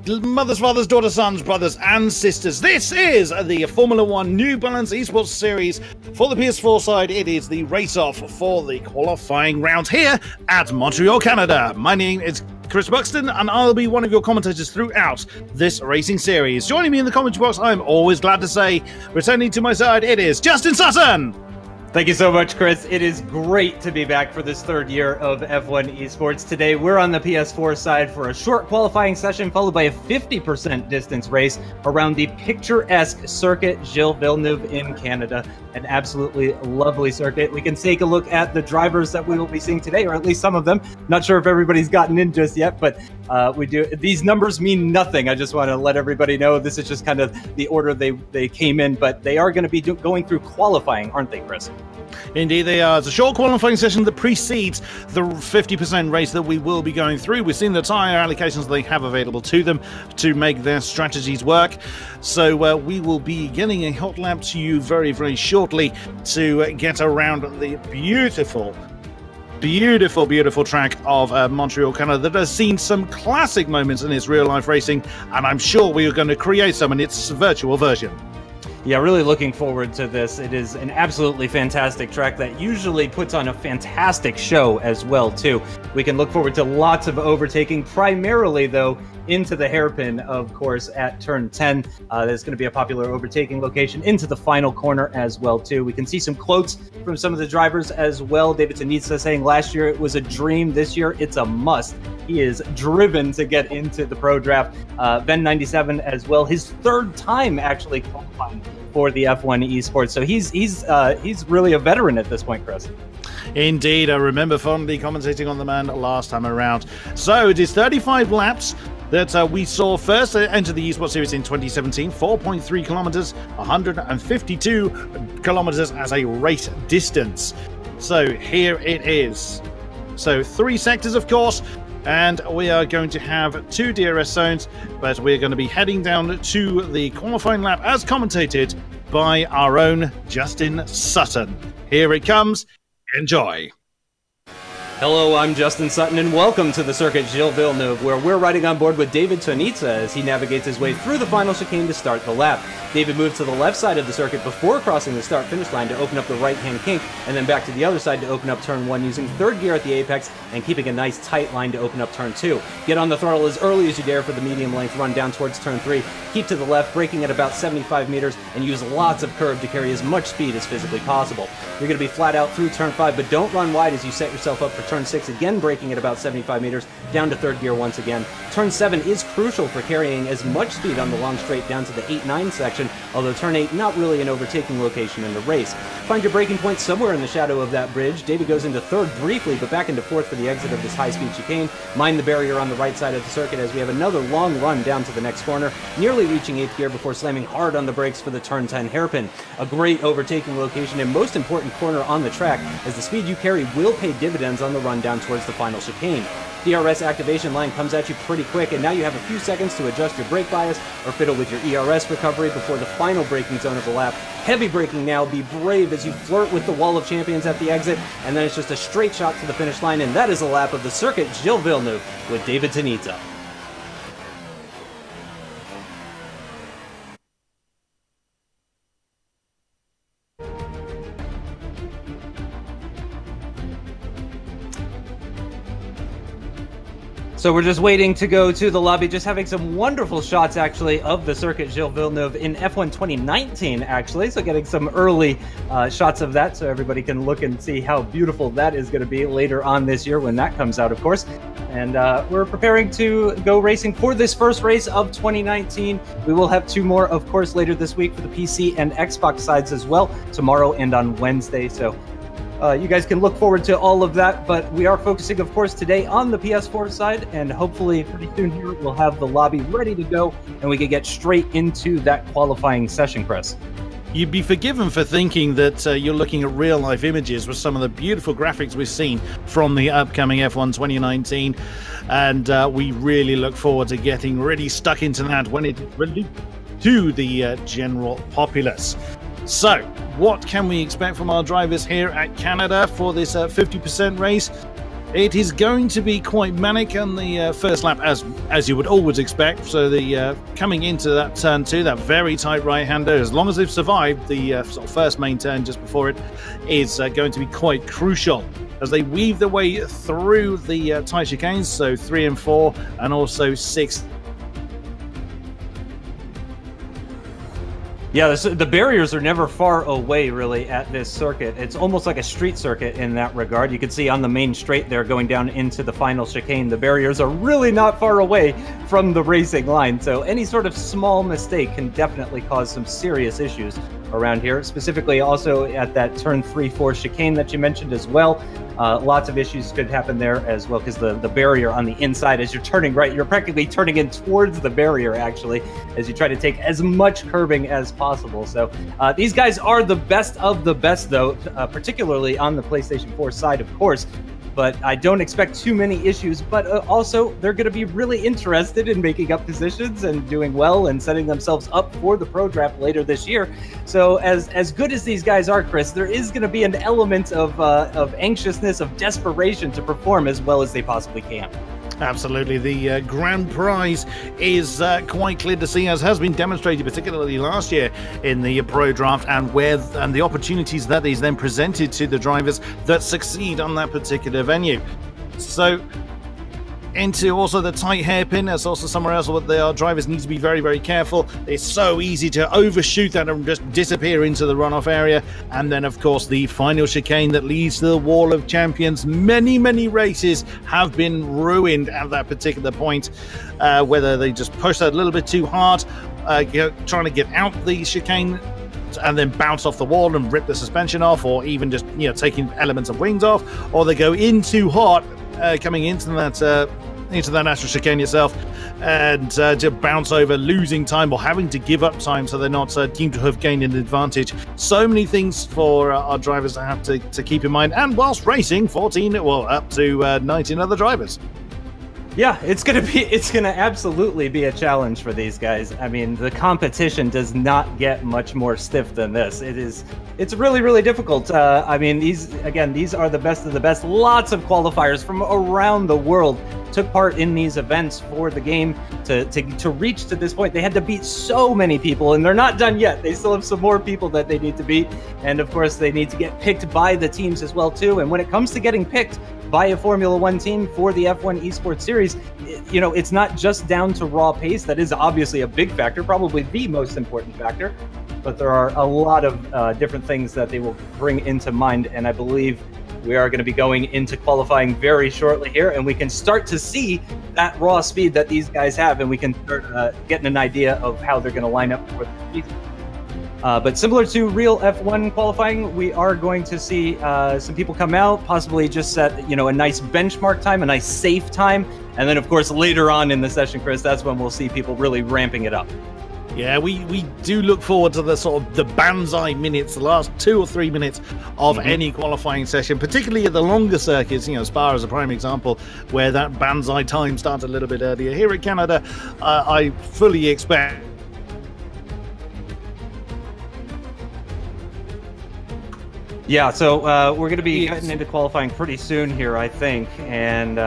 Mothers, fathers, daughters, sons, brothers, and sisters. This is the Formula One New Balance Esports Series. For the PS4 side, it is the race-off for the qualifying round here at Montreal, Canada. My name is Chris Buxton, and I'll be one of your commentators throughout this racing series. Joining me in the commentary box, I'm always glad to say, returning to my side, it is Justin Sutton. Thank you so much, Chris. It is great to be back for this third year of F1 Esports. Today, we're on the PS4 side for a short qualifying session, followed by a 50% distance race around the picturesque circuit Gilles Villeneuve in Canada. An absolutely lovely circuit. We can take a look at the drivers that we will be seeing today, or at least some of them. Not sure if everybody's gotten in just yet, but we do. These numbers mean nothing. I just want to let everybody know this is just kind of the order they came in, but they are going to be going through qualifying, aren't they, Chris? Indeed they are. It's a short qualifying session that precedes the 50% race that we will be going through. We've seen the tyre allocations they have available to them to make their strategies work. So we will be getting a hot lap to you very, very shortly to get around the beautiful track of Montreal, Canada that has seen some classic moments in its real-life racing, and I'm sure we are going to create some in its virtual version. Yeah, really looking forward to this. It is an absolutely fantastic track that usually puts on a fantastic show as well, too. We can look forward to lots of overtaking, primarily, though, into the hairpin, of course, at turn 10. There's going to be a popular overtaking location into the final corner as well, too. We can see some quotes from some of the drivers as well. David Tanitsa saying last year it was a dream. This year it's a must. He is driven to get into the pro draft. Ben97 as well. His third time actually qualifying for the F1 Esports. So he's really a veteran at this point, Chris. Indeed, I remember fondly commentating on the man last time around. So it is 35 laps that we saw first enter the Esports Series in 2017, 4.3 kilometers, 152 kilometers as a race distance. So here it is. So 3 sectors, of course, and we are going to have 2 DRS zones, but we're going to be heading down to the qualifying lap as commentated by our own Justin Sutton. Here it comes. Enjoy. Hello, I'm Justin Sutton, and welcome to the circuit Gilles Villeneuve, where we're riding on board with David Tanitsa as he navigates his way through the final chicane to start the lap. David moved to the left side of the circuit before crossing the start-finish line to open up the right-hand kink, and then back to the other side to open up turn 1 using third gear at the apex and keeping a nice tight line to open up turn 2. Get on the throttle as early as you dare for the medium-length run down towards turn 3. Keep to the left, braking at about 75 meters, and use lots of curve to carry as much speed as physically possible. You're going to be flat out through turn 5, but don't run wide as you set yourself up for turn 6, again braking at about 75 meters, down to third gear once again. Turn 7 is crucial for carrying as much speed on the long straight down to the 8-9 section, although turn 8 not really an overtaking location in the race. Find your braking point somewhere in the shadow of that bridge. David goes into third briefly, but back into fourth for the exit of this high-speed chicane. Mind the barrier on the right side of the circuit as we have another long run down to the next corner, nearly reaching 8th gear before slamming hard on the brakes for the turn 10 hairpin. A great overtaking location and most important corner on the track, as the speed you carry will pay dividends on the run down towards the final chicane. DRS activation line comes at you pretty quick, and now you have a few seconds to adjust your brake bias or fiddle with your ERS recovery before the final braking zone of the lap. Heavy braking now, be brave as you flirt with the wall of champions at the exit, and then it's just a straight shot to the finish line, and that is a lap of the circuit Gilles Villeneuve with David Tanitsa. So we're just waiting to go to the lobby, just having some wonderful shots, actually, of the circuit Gilles Villeneuve in F1 2019, actually. So getting some early shots of that so everybody can look and see how beautiful that is going to be later on this year when that comes out, of course. And we're preparing to go racing for this first race of 2019. We will have 2 more, of course, later this week for the PC and Xbox sides as well, tomorrow and on Wednesday. So you guys can look forward to all of that, but we are focusing, of course, today on the PS4 side, and hopefully pretty soon here we'll have the lobby ready to go, and we can get straight into that qualifying session, Chris. You'd be forgiven for thinking that you're looking at real-life images with some of the beautiful graphics we've seen from the upcoming F1 2019, and we really look forward to getting really stuck into that when it's released to the general populace. So, what can we expect from our drivers here at Canada for this 50% race? It is going to be quite manic on the first lap, as you would always expect. So the coming into that turn 2, that very tight right-hander, as long as they've survived the sort of first main turn just before it, is going to be quite crucial as they weave their way through the tight chicanes. So 3 and 4, and also 6. Yeah, the barriers are never far away, really, at this circuit. It's almost like a street circuit in that regard. You can see on the main straight there going down into the final chicane, the barriers are really not far away from the racing line. So any sort of small mistake can definitely cause some serious issues around here, specifically also at that turn 3-4 chicane that you mentioned as well. Lots of issues could happen there as well, because the barrier on the inside, as you're turning right, you're practically turning in towards the barrier, actually, as you try to take as much curbing as possible. So these guys are the best of the best, though, particularly on the PlayStation 4 side, of course. But I don't expect too many issues, but also they're going to be really interested in making up positions and doing well and setting themselves up for the Pro Draft later this year. So as good as these guys are, Chris, there is going to be an element of anxiousness, of desperation to perform as well as they possibly can. Absolutely. The grand prize is quite clear to see, as has been demonstrated particularly last year in the Pro Draft, and the opportunities that is then presented to the drivers that succeed on that particular venue. So into also the tight hairpin, that's also somewhere else where our drivers need to be very, very careful. It's so easy to overshoot that and just disappear into the runoff area. And then, of course, the final chicane that leads to the Wall of Champions. Many, many races have been ruined at that particular point, whether they just push that a little bit too hard, trying to get out the chicane and then bounce off the wall and rip the suspension off, or even just taking elements of wings off, or they go in too hard coming into that actual chicane itself, and to bounce over, losing time or having to give up time, so they're not deemed to have gained an advantage. So many things for our drivers to have to keep in mind, and whilst racing 14, well, up to 19 other drivers. Yeah, it's gonna absolutely be a challenge for these guys. I mean, the competition does not get much more stiff than this. It's really, really difficult. I mean, these are the best of the best. Lots of qualifiers from around the world took part in these events for the game to reach to this point. They had to beat so many people, and they're not done yet. They still have some more people that they need to beat, and of course, they need to get picked by the teams as well too. And when it comes to getting picked by a Formula One team for the F1 Esports series, it's not just down to raw pace. That is obviously a big factor, probably the most important factor, but there are a lot of different things that they will bring into mind, and I believe we are going to be going into qualifying very shortly here, and we can start to see that raw speed that these guys have, and we can start getting an idea of how they're going to line up for the season. But similar to real F1 qualifying, we are going to see some people come out, possibly just set a nice benchmark time, a nice safe time, and then of course later on in the session, Chris, that's when we'll see people really ramping it up. Yeah, we do look forward to the sort of the banzai minutes, the last 2 or 3 minutes of any qualifying session, particularly at the longer circuits. Spa is a prime example where that banzai time starts a little bit earlier. Here in Canada, I fully expect Yeah, so we're going to be getting into qualifying pretty soon here, I think, and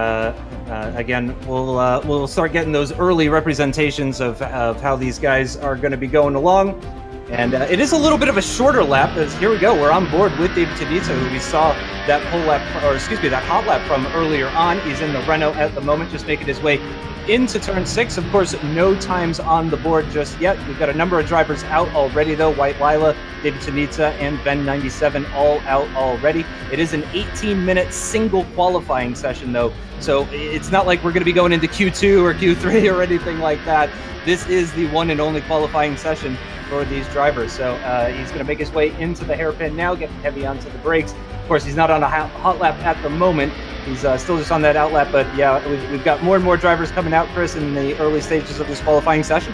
again, we'll start getting those early representations of how these guys are going to be going along, and it is a little bit of a shorter lap. As here we go, we're on board with David Tonitza, who we saw that that hot lap from earlier on. He's in the Renault at the moment, just making his way into turn 6. Of course, no times on the board just yet. We've got a number of drivers out already, though. White Lila, David Tonitza, and Ben97 all out already. It is an 18-minute single qualifying session, though, so it's not like we're going to be going into Q2 or Q3 or anything like that. This is the one and only qualifying session for these drivers. So he's going to make his way into the hairpin now, getting heavy onto the brakes. Of course, he's not on a hot lap at the moment. He's still just on that out lap, but yeah, we've got more and more drivers coming out, Chris, in the early stages of this qualifying session.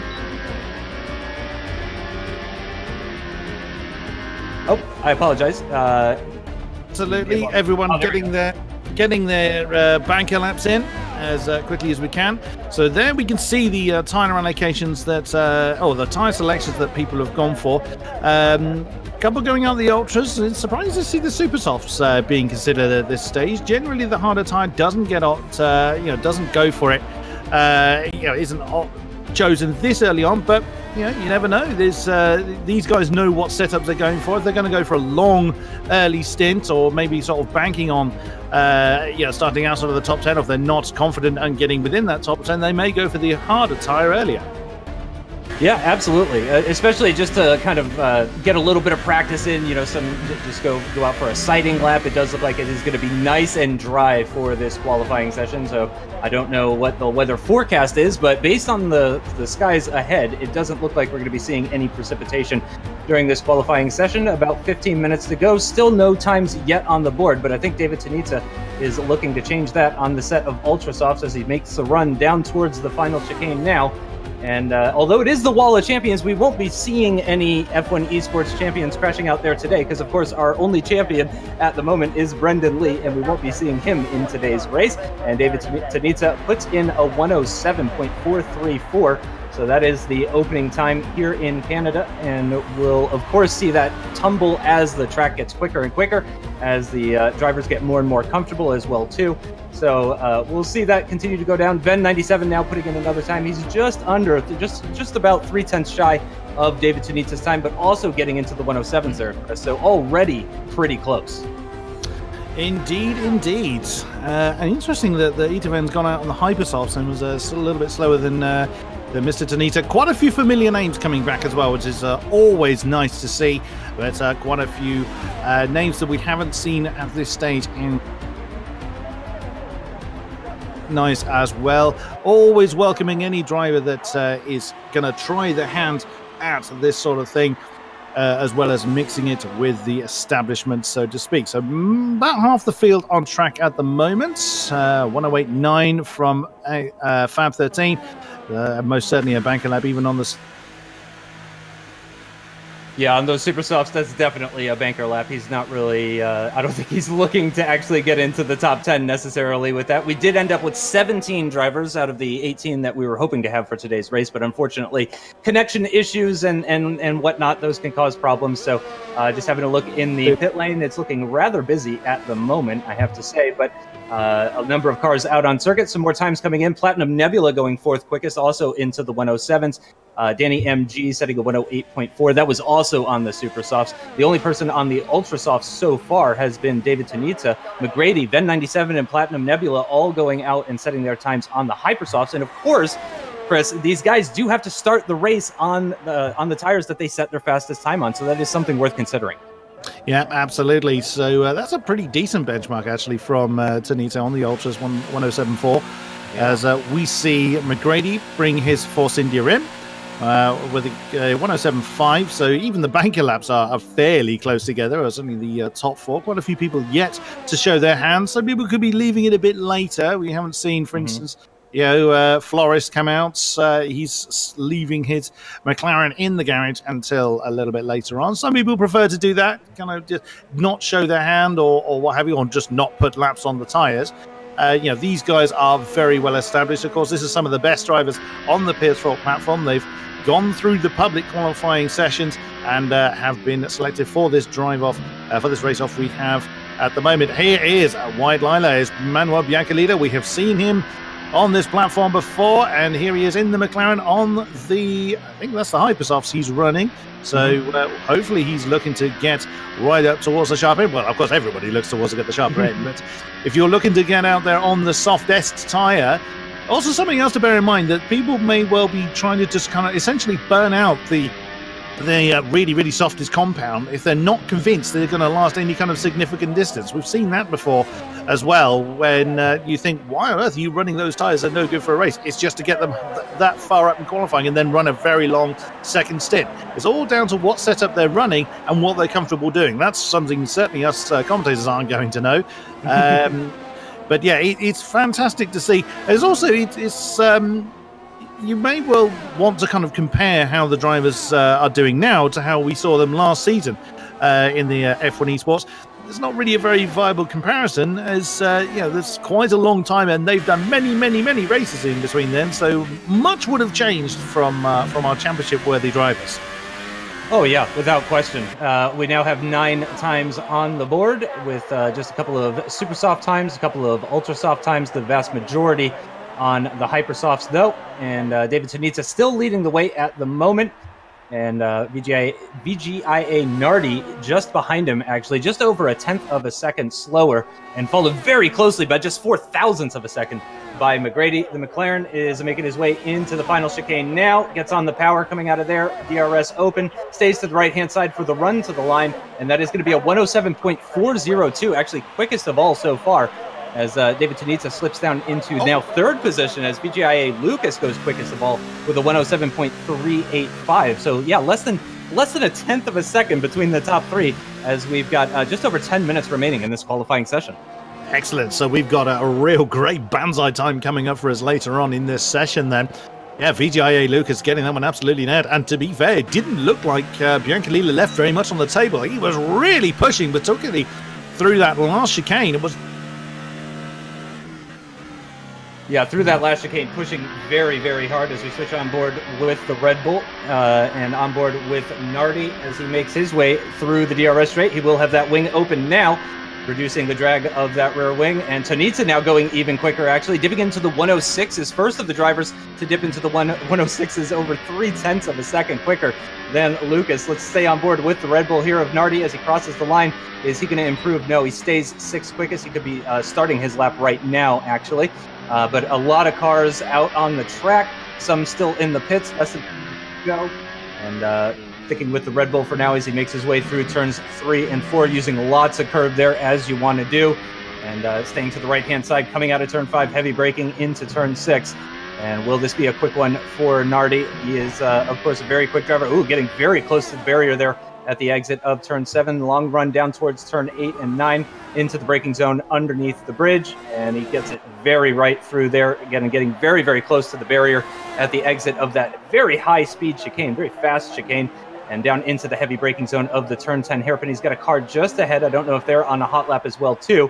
Oh, I apologize. Absolutely, everyone getting there. getting their banker laps in as quickly as we can. So there we can see the tyre allocations that, or the tyre selections that people have gone for. Couple going out the ultras. It's surprising to see the super softs being considered at this stage. Generally, the harder tyre doesn't get out, doesn't go for it. Isn't chosen this early on, but you never know. There's these guys know what setups they're going for. If they're going to go for a long early stint, or maybe sort of banking on starting out of the top 10, or if they're not confident and getting within that top 10, they may go for the harder tire earlier. Yeah, absolutely. Especially just to kind of get a little bit of practice in, just go out for a sighting lap. It does look like it is going to be nice and dry for this qualifying session. So I don't know what the weather forecast is, but based on the skies ahead, it doesn't look like we're going to be seeing any precipitation during this qualifying session. About 15 minutes to go. Still no times yet on the board, but I think David Tonita is looking to change that on the set of Ultra Softs as he makes the run down towards the final chicane now. And although it is the Wall of Champions, we won't be seeing any F1 Esports champions crashing out there today, because of course our only champion at the moment is Brendan Lee, and we won't be seeing him in today's race. And David Tonita puts in a 107.434. So that is the opening time here in Canada, and we'll of course see that tumble as the track gets quicker and quicker, as the drivers get more and more comfortable as well too. So we'll see that continue to go down. Ven97 now putting in another time. He's just under, just about 3/10 shy of David Tonita's time, but also getting into the 107s there. So already pretty close. Indeed. And interesting that the Itaven's gone out on the Hypersofts and was still a little bit slower than Mr. Tonita. Quite a few familiar names coming back as well, which is always nice to see. But quite a few names that we haven't seen at this stage in nice as well. Always welcoming any driver that is going to try their hand at this sort of thing, as well as mixing it with the establishment, so to speak. So about half the field on track at the moment. 108.9 from Fab 13. Most certainly a banker lap, even on this. Yeah, on those super softs, that's definitely a banker lap. He's not really, I don't think he's looking to actually get into the top 10 necessarily with that. We did end up with 17 drivers out of the 18 that we were hoping to have for today's race, but unfortunately, connection issues and whatnot, those can cause problems. So just having a look in the pit lane, it's looking rather busy at the moment, I have to say, but a number of cars out on circuit, some more times coming in. Platinum Nebula going fourth quickest, also into the 107s. Danny MG setting a 108.4. That was also on the Super Softs. The only person on the Ultra Softs so far has been David Tonita. McGrady, Ven97, and Platinum Nebula all going out and setting their times on the Hyper Softs. And of course, Chris, these guys do have to start the race on the tires that they set their fastest time on. So that is something worth considering. Yeah, absolutely. So that's a pretty decent benchmark, actually, from Tonita on the Ultras 107.4. Yeah. As we see McGrady bring his Force India in with a 107.5. So even the banker laps are fairly close together, or certainly the top four. Quite a few people yet to show their hands. Some people could be leaving it a bit later. We haven't seen, for instance, Flores come out. He's leaving his McLaren in the garage until a little bit later on. Some people prefer to do that, kind of just not show their hand or what have you, or just not put laps on the tires. These guys are very well established. Of course, this is some of the best drivers on the PS4 platform. They've gone through the public qualifying sessions and have been selected for this drive off, for this race off we have at the moment. Here is White Lila, is Manuel Biancalida. We have seen him on this platform before, and here he is in the McLaren on the, I think that's the Hypersofts he's running. So hopefully he's looking to get right up towards the sharp end. Well, of course, everybody looks towards to get the sharper end, but if you're looking to get out there on the softest tire, also something else to bear in mind, that people may well be trying to just kind of essentially burn out the really softest compound if they're not convinced they're going to last any kind of significant distance. We've seen that before as well, when you think, why on earth are you running those tires? They're no good for a race. It's just to get them that far up in qualifying and then run a very long second stint. It's all down to what setup they're running and what they're comfortable doing. That's something certainly us commentators aren't going to know. But yeah, it's fantastic to see. There's also, you may well want to kind of compare how the drivers are doing now to how we saw them last season in the F1 Esports. it's not really a very viable comparison, as there's quite a long time, and they've done many races in between then. So much would have changed from our championship-worthy drivers. Oh, yeah, without question. We now have 9 times on the board with just a couple of super soft times, a couple of ultra soft times, the vast majority on the hyper softs, though. And David Tunitsa still leading the way at the moment. And VGIA Nardi just behind him, actually, just over 1/10 of a second slower, and followed very closely by just 0.04 of a second by McGrady. The McLaren is making his way into the final chicane now, gets on the power coming out of there, DRS open, stays to the right-hand side for the run to the line, and that is going to be a 107.402, actually quickest of all so far, as David Tunitsa slips down into now 3rd position, as VGIA Lucas goes quickest of all with a 107.385. So yeah, less than 1/10 of a second between the top 3, as we've got just over 10 minutes remaining in this qualifying session. Excellent. So we've got a real great banzai time coming up for us later on in this session then. Yeah, VGIA Lucas getting that one absolutely nailed. And to be fair, it didn't look like Biancalila left very much on the table. He was really pushing, particularly through that last chicane. It was... Yeah, through that last chicane, pushing very hard as we switch on board with the Red Bull and on board with Nardi as he makes his way through the DRS straight. He will have that wing open now, reducing the drag of that rear wing. And Tunitsa now going even quicker, actually, dipping into the 106s, first of the drivers to dip into the 106s, over 0.3 of a second quicker than Lucas. Let's stay on board with the Red Bull here of Nardi as he crosses the line. Is he going to improve? No, he stays 6th quickest. He could be starting his lap right now, actually. But a lot of cars out on the track, some still in the pits, less than go. And sticking with the Red Bull for now as he makes his way through turns 3 and 4, using lots of curb there, as you want to do. And staying to the right-hand side, coming out of turn 5, heavy braking into turn 6. And will this be a quick one for Nardi? He is, of course, a very quick driver. Ooh, getting very close to the barrier there at the exit of turn 7. Long run down towards turn 8 and 9 into the braking zone underneath the bridge. And he gets it very right through there. Again, getting very close to the barrier at the exit of that very high-speed chicane, very fast chicane, and down into the heavy braking zone of the turn 10 hairpin. He's got a car just ahead. I don't know if they're on a hot lap as well, too.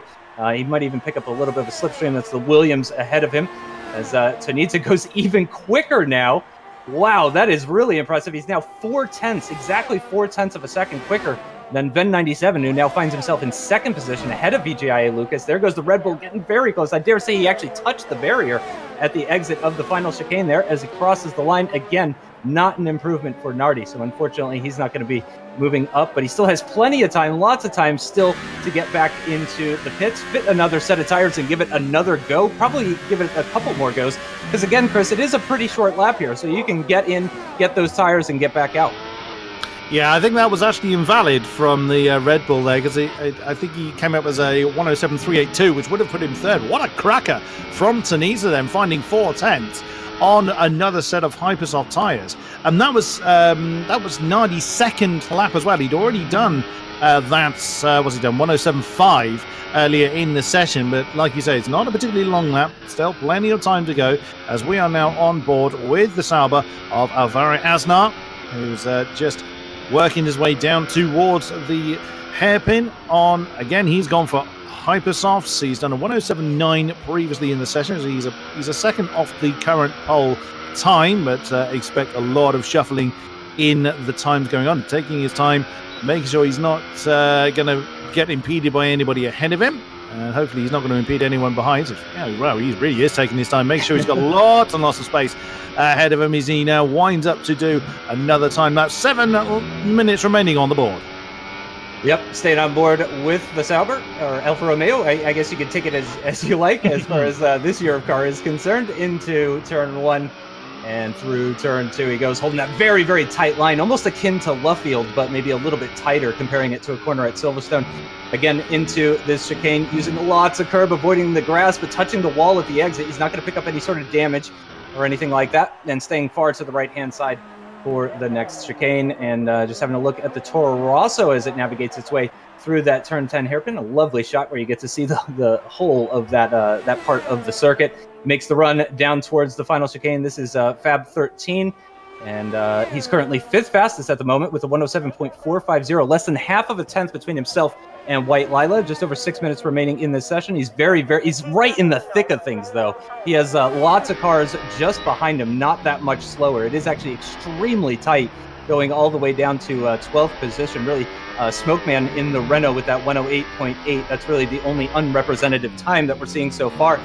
He might even pick up a little bit of a slipstream. That's the Williams ahead of him, as Tunitsa goes even quicker now. Wow, that is really impressive. He's now 0.4, exactly 0.4 of a second quicker than Ven97, who now finds himself in 2nd position ahead of VGIA Lucas. There goes the Red Bull getting very close. I dare say he actually touched the barrier at the exit of the final chicane there as he crosses the line. Again, not an improvement for Nardi, so unfortunately he's not going to be moving up, but he still has plenty of time, lots of time still to get back into the pits, fit another set of tires and give it another go, probably give it a couple more goes, because again, Chris, it is a pretty short lap here, so you can get in, get those tires, and get back out. Yeah, I think that was actually invalid from the Red Bull there, because I think he came up as a 107.382, which would have put him 3rd. What a cracker from Tunitsa then, finding 4/10 on another set of Hypersoft tyres. And that was Nardi's 2nd lap as well. He'd already done what's he done, 107.5 earlier in the session, but like you say, it's not a particularly long lap, still plenty of time to go, as we are now on board with the Sauber of Alvaro Aznar, who's just working his way down towards the hairpin on, again, he's gone for Hypersofts. He's done a 107.9 previously in the session. So he's a second off the current pole time, but expect a lot of shuffling in the times going on, taking his time, making sure he's not going to get impeded by anybody ahead of him. And hopefully he's not going to impede anyone behind. So, yeah, well, he really is taking his time. Make sure he's got lots and lots of space ahead of him as he now winds up to do another time. That's 7 minutes remaining on the board. Yep, staying on board with the Sauber, or Alfa Romeo. I guess you can take it as you like as far as this year of car is concerned, into turn 1 and through turn 2. He goes holding that very tight line, almost akin to Luffield, but maybe a little bit tighter, comparing it to a corner at Silverstone. Again, into this chicane, using lots of curb, avoiding the grass, but touching the wall at the exit. He's not going to pick up any sort of damage or anything like that, and staying far to the right-hand side for the next chicane. And just having a look at the Toro Rosso as it navigates its way through that turn 10 hairpin. A lovely shot where you get to see the whole of that part of the circuit. Makes the run down towards the final chicane. This is Fab 13. And he's currently 5th fastest at the moment with a 107.450, less than half of a tenth between himself and White Lila. Just over 6 minutes remaining in this session. He's he's right in the thick of things, though. He has lots of cars just behind him, not that much slower. It is actually extremely tight, going all the way down to 12th position. Really, Smokeman in the Renault with that 108.8. That's really the only unrepresentative time that we're seeing so far.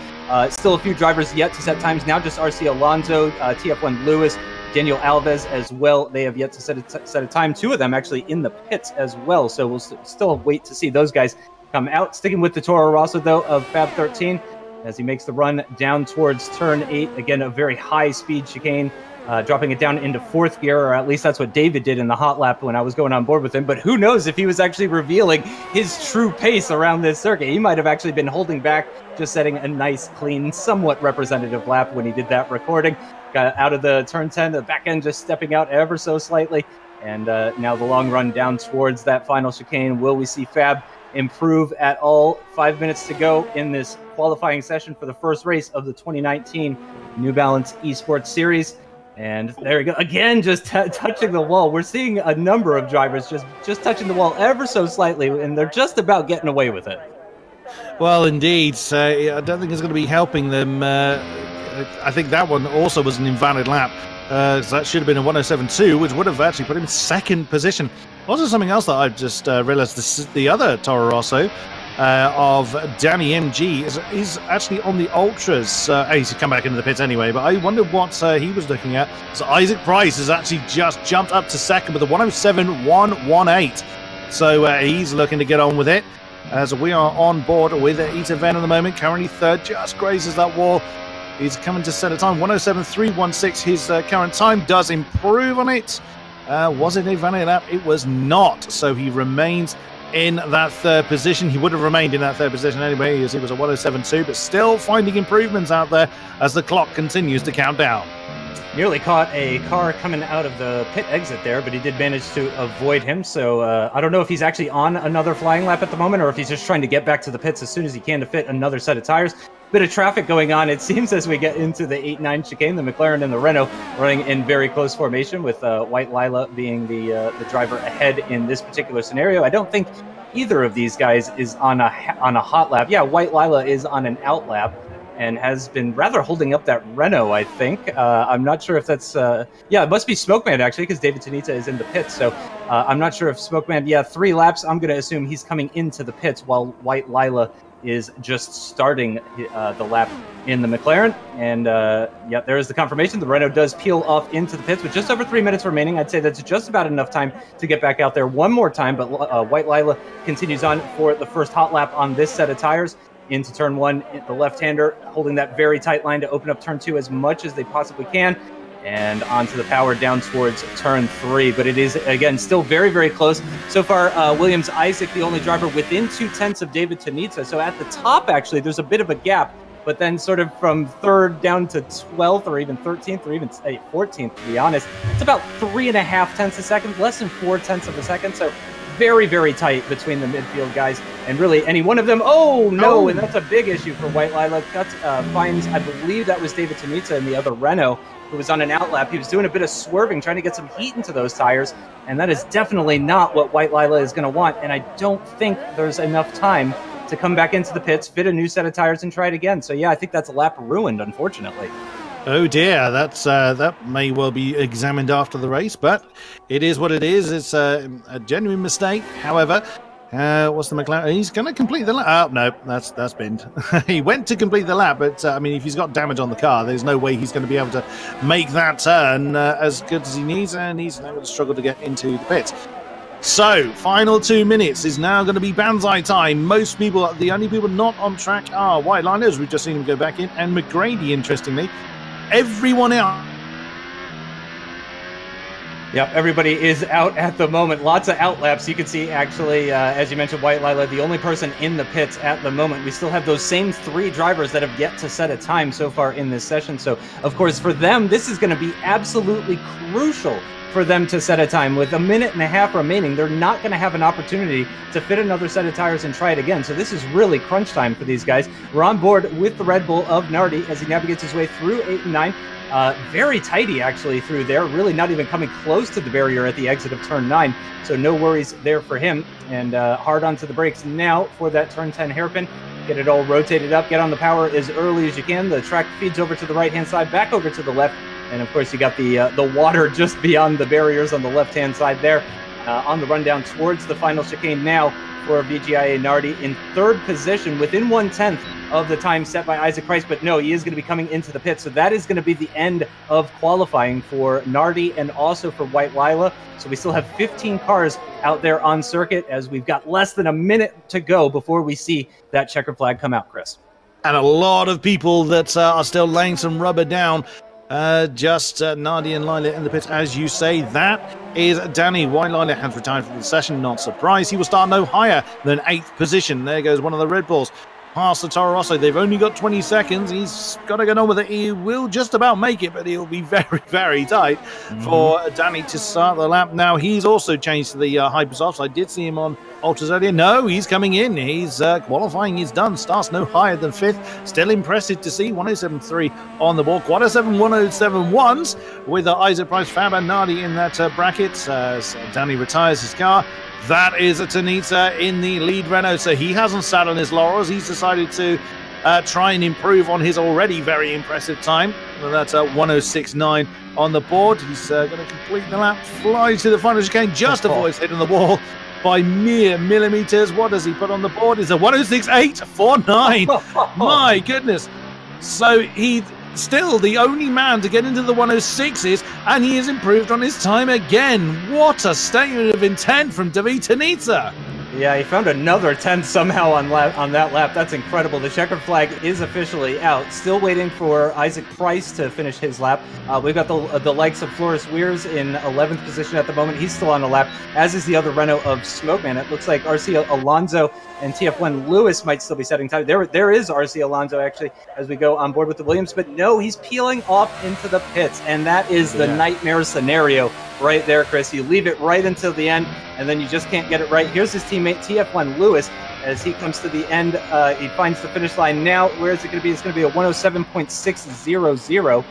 Still a few drivers yet to set times. Now just RC Alonso, TF1 Lewis, Daniel Alves as well. They have yet to set a time. 2 of them actually in the pits as well. So we'll still wait to see those guys come out. Sticking with the Toro Rosso, though, of Fab 13 as he makes the run down towards turn 8. Again, a very high-speed chicane. Dropping it down into 4th gear, or at least that's what David did in the hot lap when I was going on board with him. But who knows if he was actually revealing his true pace around this circuit. He might have actually been holding back, just setting a nice, clean, somewhat representative lap when he did that recording. Got out of the turn 10, the back end just stepping out ever so slightly. And now the long run down towards that final chicane. Will we see Fab improve at all? 5 minutes to go in this qualifying session for the first race of the 2019 New Balance Esports Series. And there we go. Again, just touching the wall. We're seeing a number of drivers just touching the wall ever so slightly, and they're just about getting away with it. Well, indeed. I don't think it's going to be helping them. I think that one also was an invalid lap. So that should have been a 107.2, which would have actually put him in 2nd position. Also, something else that I've just realized, the other Toro Rosso of Danny MG is actually on the Ultras. He's come back into the pits anyway, but I wondered what he was looking at. So Isaac Price has actually just jumped up to 2nd with a 107.118. So he's looking to get on with it. As we are on board with Ita Venn at the moment, currently 3rd, just grazes that wall. He's coming to set a time, 107.316. His current time does improve on it. Was it a valid lap? It was not. So he remains in that 3rd position. He would have remained in that 3rd position anyway, as he was a 107.2, but still finding improvements out there as the clock continues to count down. Nearly caught a car coming out of the pit exit there, but he did manage to avoid him. So I don't know if he's actually on another flying lap at the moment, or if he's just trying to get back to the pits as soon as he can to fit another set of tires. Bit of traffic going on, it seems, as we get into the 8-9 chicane. The McLaren and the Renault running in very close formation, with White Lila being the driver ahead in this particular scenario. I don't think either of these guys is on a hot lap. Yeah, White Lila is on an out lap and has been rather holding up that Renault, I think. I'm not sure if that's... yeah, it must be Smokeman, actually, because David Tanita is in the pits. So I'm not sure if Smokeman... Yeah, 3 laps. I'm going to assume he's coming into the pits while White Lila is just starting the lap in the McLaren. And yeah, there is the confirmation. The Renault does peel off into the pits with just over 3 minutes remaining. I'd say that's just about enough time to get back out there one more time. But White Lila continues on for the first hot lap on this set of tires into turn 1. The left-hander holding that very tight line to open up turn 2 as much as they possibly can. And onto the power down towards turn 3. But it is, again, still very, very close. So far, Williams Isaac, the only driver within 2/10 of David Tanita. So at the top, actually, there's a bit of a gap. But then sort of from 3rd down to 12th, or even 13th, or even 14th, to be honest, it's about 3.5 tenths a second, less than 4 tenths of a second. So very, very tight between the midfield guys. And really, any one of them, oh, no, and that's a big issue for White Lila. That finds, I believe that was David Tanita in the other Renault, who was on an out lap. He was doing a bit of swerving, trying to get some heat into those tires, and that is definitely not what White Lila is going to want, and I don't think there's enough time to come back into the pits, fit a new set of tires, and try it again. So yeah, I think that's a lap ruined, unfortunately. Oh dear, that may well be examined after the race, but it is what it is. It's a genuine mistake. However, what's the McLaren? He's going to complete the lap. Oh, no, that's binned. He went to complete the lap, but I mean, if he's got damage on the car, there's no way he's going to be able to make that turn as good as he needs, and he's now going to struggle to get into the pits. So, final 2 minutes is now going to be Banzai time. Most people, the only people not on track are White Lila, as we've just seen him go back in, and McGrady, interestingly. Everyone else. Yep, everybody is out at the moment. Lots of out laps. You can see, actually, as you mentioned, White Lila, the only person in the pits at the moment. We still have those same 3 drivers that have yet to set a time so far in this session. So, of course, for them, this is going to be absolutely crucial for them to set a time. With 1.5 minutes remaining, they're not going to have an opportunity to fit another set of tires and try it again. So this is really crunch time for these guys. We're on board with the Red Bull of Nardi as he navigates his way through 8 and 9. Very tighty, actually, through there. Really not even coming close to the barrier at the exit of turn 9. So no worries there for him. And hard onto the brakes now for that turn 10 hairpin. Get it all rotated up. Get on the power as early as you can. The track feeds over to the right-hand side, back over to the left. And, of course, you got the water just beyond the barriers on the left-hand side there. On the rundown towards the final chicane now for VGIA Nardi in 3rd position within 1/10 of the time set by Isaac Price. But no, he is going to be coming into the pit. So that is going to be the end of qualifying for Nardi and also for White Lila. So we still have 15 cars out there on circuit as we've got less than a minute to go before we see that checkered flag come out, Chris. And a lot of people that are still laying some rubber down. Just Nardi and Lila in the pit, as you say. That is Danny. White Lila has retired from the session. Not surprised. He will start no higher than 8th position. There goes one of the Red Bulls. Past the Toro Rosso. They've only got 20 seconds. He's got to get on with it. He will just about make it, but he'll be very, very tight for Danny to start the lap. Now, he's also changed to the Hypersofts. I did see him on Ultras earlier. No, he's coming in. He's qualifying. He's done. Starts no higher than 5th. Still impressive to see. 107.3 on the board. Quad 7 107.1s with Isaac Price, Fab and Nardi in that bracket. Danny retires his car. That is Tanita in the lead Renault, so he hasn't sat on his laurels. He's decided to try and improve on his already very impressive time. Well, that's 106.9 on the board. He's going to complete the lap, fly to the final chicane, just avoids hitting the wall by mere millimeters. What does he put on the board? It's a 106.849. My goodness. So he still the only man to get into the 106s, and he has improved on his time again. What a statement of intent from David Tanita. Yeah, he found another 10 somehow on that lap. That's incredible. The checkered flag is officially out. Still waiting for Isaac Price to finish his lap. We've got the likes of Floris Weirs in 11th position at the moment. He's still on a lap, as is the other Renault of Smokeman. It looks like RC Alonso and TF1 Lewis might still be setting time. There is RC Alonso, actually, as we go on board with the Williams. But no, he's peeling off into the pits, and that is the nightmare scenario right there, Chris. You leave it right until the end, and then you just can't get it right. Here's his teammate, TF1 Lewis, as he comes to the end. He finds the finish line now. Where is it going to be? It's going to be a 107.600,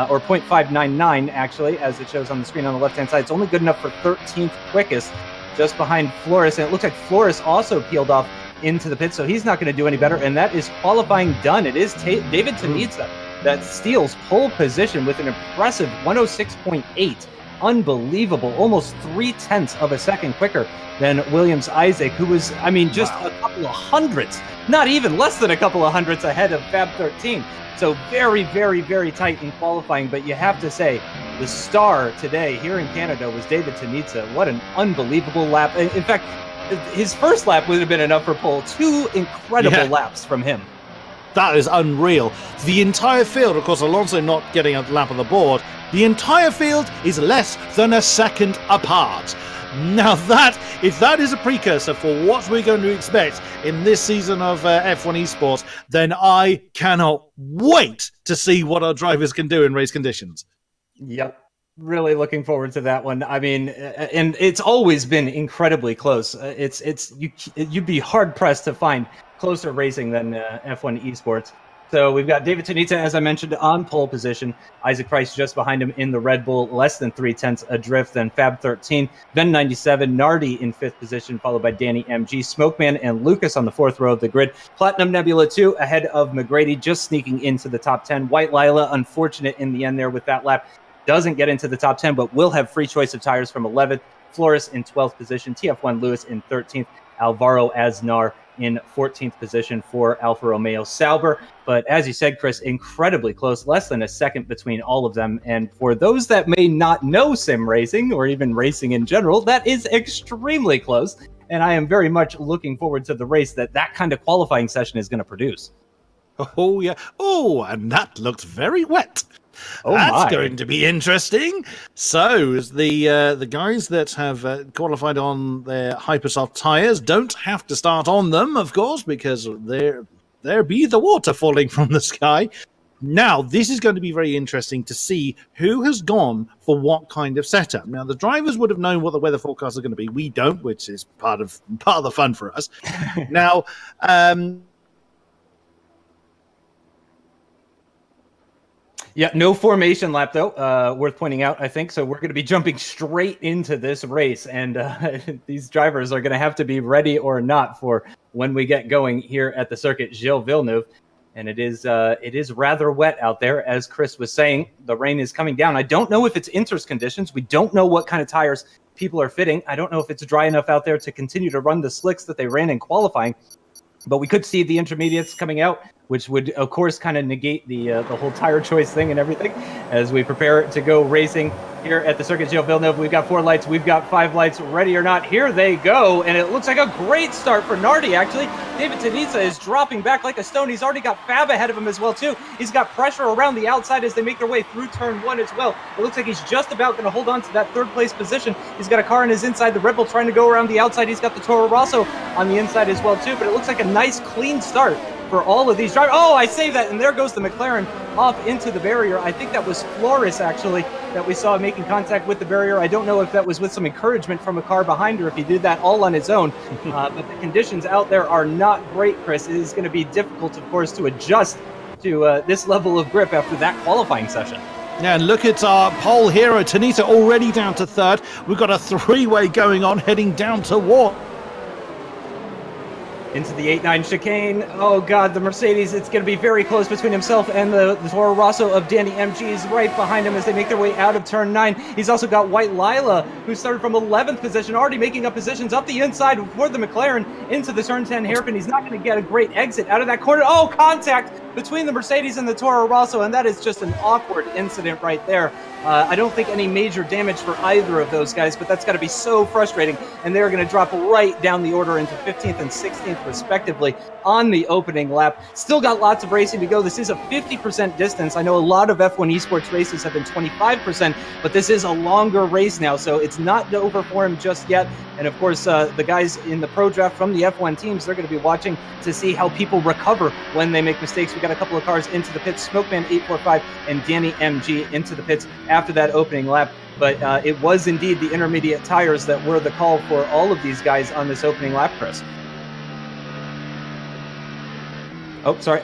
or 0.599, actually, as it shows on the screen on the left-hand side. It's only good enough for 13th quickest, just behind Floris. And it looks like Floris also peeled off into the pit, so he's not going to do any better. And that is qualifying done. It is David Tanita that steals pole position with an impressive 106.8. Unbelievable. Almost 0.3 of a second quicker than Williams Isaac, who was, I mean, just a couple of hundredths, not even less than a couple of hundredths ahead of Fab 13. So very, very, very tight in qualifying. But you have to say, the star today here in Canada was David Tanita. What an unbelievable lap. In fact, his first lap would have been enough for pole. 2 incredible laps from him. That is unreal. The entire field, of course, Alonso not getting a lap on the board, the entire field is less than a second apart. Now if that is a precursor for what we're going to expect in this season of F1 Esports, then I cannot wait to see what our drivers can do in race conditions. Yep. Really looking forward to that one. I mean, and it's always been incredibly close. You'd be hard pressed to find closer racing than F1 Esports. So we've got David Tanita, as I mentioned, on pole position. Isaac Price just behind him in the Red Bull, less than 0.3 adrift. Then Fab 13, then 97, Nardi in 5th position, followed by Danny MG, Smokeman, and Lucas on the 4th row of the grid. Platinum Nebula 2 ahead of McGrady, just sneaking into the top 10. White Lila, unfortunate in the end there with that lap. Doesn't get into the top 10, but will have free choice of tires from 11th. Floris in 12th position, TF1 Lewis in 13th, Alvaro Aznar in 14th position for Alfa Romeo Sauber. But as you said, Chris, incredibly close, less than a second between all of them. And for those that may not know sim racing or even racing in general, that is extremely close. And I am very much looking forward to the race that kind of qualifying session is going to produce. Oh, yeah. Oh, and that looked very wet. Oh, that's going to be interesting. So the guys that have qualified on their Hypersoft tires don't have to start on them, of course, because there be the water falling from the sky. Now, this is going to be very interesting to see who has gone for what kind of setup. Now, the drivers would have known what the weather forecasts are going to be. We don't, which is part of the fun for us. Now, Yeah, no formation lap, though, worth pointing out, I think. So we're going to be jumping straight into this race, and these drivers are going to have to be ready or not for when we get going here at the circuit Gilles Villeneuve. And it is rather wet out there, as Chris was saying. The rain is coming down. I don't know if it's inters conditions. We don't know what kind of tires people are fitting. I don't know if it's dry enough out there to continue to run the slicks that they ran in qualifying. But we could see the intermediates coming out, which would, of course, kind of negate the whole tire choice thing and everything as we prepare to go racing here at the Circuit Gilles Villeneuve. We've got 4 lights. We've got 5 lights. Ready or not, here they go. And it looks like a great start for Nardi, actually. David Tanitsa is dropping back like a stone. He's already got Fab ahead of him as well, too. He's got pressure around the outside as they make their way through turn 1 as well. It looks like he's just about going to hold on to that 3rd place position. He's got a car on his inside. The Red Bull trying to go around the outside. He's got the Toro Rosso on the inside as well, too. But it looks like a nice, clean start for all of these drivers. Oh, I saved that, and there goes the McLaren off into the barrier. I think that was Flores, actually, that we saw making contact with the barrier. I don't know if that was with some encouragement from a car behind her, if he did that all on his own. But the conditions out there are not great, Chris. It is going to be difficult, of course, to adjust to this level of grip after that qualifying session. Yeah, and look at our pole hero, Tanita, already down to 3rd. We've got a 3-way going on, heading down to war. Into the 8-9 chicane. Oh, God, the Mercedes. It's going to be very close between himself and the Toro Rosso of Danny MG is right behind him as they make their way out of turn 9. He's also got White Lila, who started from 11th position, already making up positions up the inside for the McLaren into the turn 10 hairpin. He's not going to get a great exit out of that corner. Oh, contact between the Mercedes and the Toro Rosso, and that is just an awkward incident right there. I don't think any major damage for either of those guys, but that's got to be so frustrating. And they're going to drop right down the order into 15th and 16th, respectively, on the opening lap. Still got lots of racing to go. This is a 50% distance. I know a lot of F1 Esports races have been 25%, but this is a longer race now, so it's not over for him just yet. And, of course, the guys in the Pro Draft from the F1 teams, they're going to be watching to see how people recover when they make mistakes. We got a couple of cars into the pits, Smokeman 845 and Danny MG into the pits after that opening lap. But it was indeed the intermediate tires that were the call for all of these guys on this opening lap, Chris. Oh, sorry.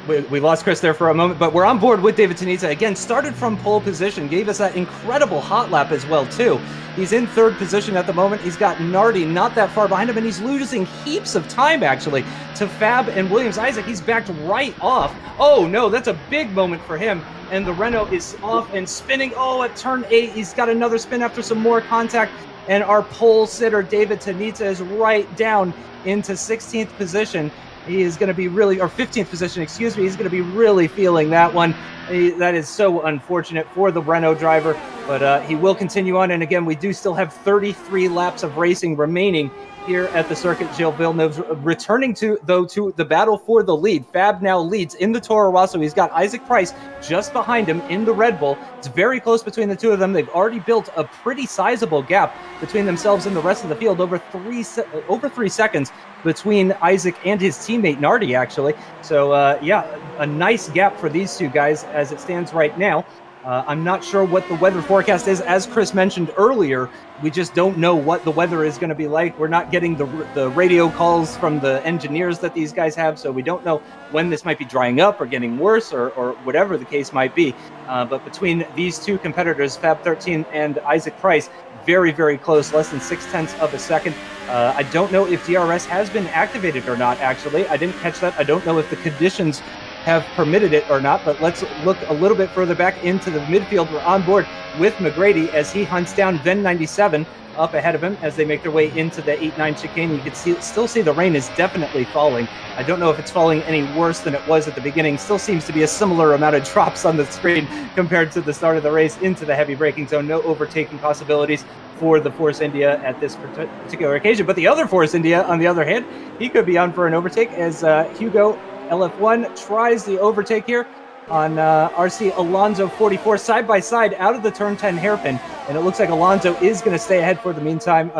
We lost Chris there for a moment, but we're on board with David Tanitsa. Again, started from pole position, gave us that incredible hot lap as well, too. He's in 3rd position at the moment. He's got Nardi not that far behind him, and he's losing heaps of time, actually, to Fab and Williams. Isaac, he's backed right off. Oh, no, that's a big moment for him. And the Renault is off and spinning. Oh, at turn 8, he's got another spin after some more contact. And our pole sitter, David Tanitsa, is right down into 16th position. He is going to be really, or 15th position, excuse me. He's going to be really feeling that one. That is so unfortunate for the Renault driver, but he will continue on. And again, we do still have 33 laps of racing remaining here at the Circuit Gilles Villeneuve, returning to the battle for the lead. Fab now leads in the Toro Rosso. He's got Isaac Price just behind him in the Red Bull. It's very close between the two of them. They've already built a pretty sizable gap between themselves and the rest of the field, over 3 seconds between Isaac and his teammate Nardi, actually. So yeah, a nice gap for these two guys as it stands right now. I'm not sure what the weather forecast is. As Chris mentioned earlier, we just don't know what the weather is going to be like. We're not getting the radio calls from the engineers that these guys have, so we don't know when this might be drying up or getting worse or whatever the case might be. But between these two competitors, Fab13 and Isaac Price, very, very close, less than 0.6 of a second. I don't know if DRS has been activated or not, actually. I didn't catch that. I don't know if the conditions have permitted it or not, but let's look a little bit further back into the midfield. We're on board with McGrady as he hunts down Ven 97 up ahead of him as they make their way into the 8-9 chicane. You can still see the rain is definitely falling. I don't know if it's falling any worse than it was at the beginning. Still seems to be a similar amount of drops on the screen compared to the start of the race into the heavy braking zone. No overtaking possibilities for the Force India at this particular occasion. But the other Force India, on the other hand, he could be on for an overtake as Hugo LF1 tries the overtake here on RC Alonso 44 side by side out of the turn 10 hairpin. And it looks like Alonso is going to stay ahead for the meantime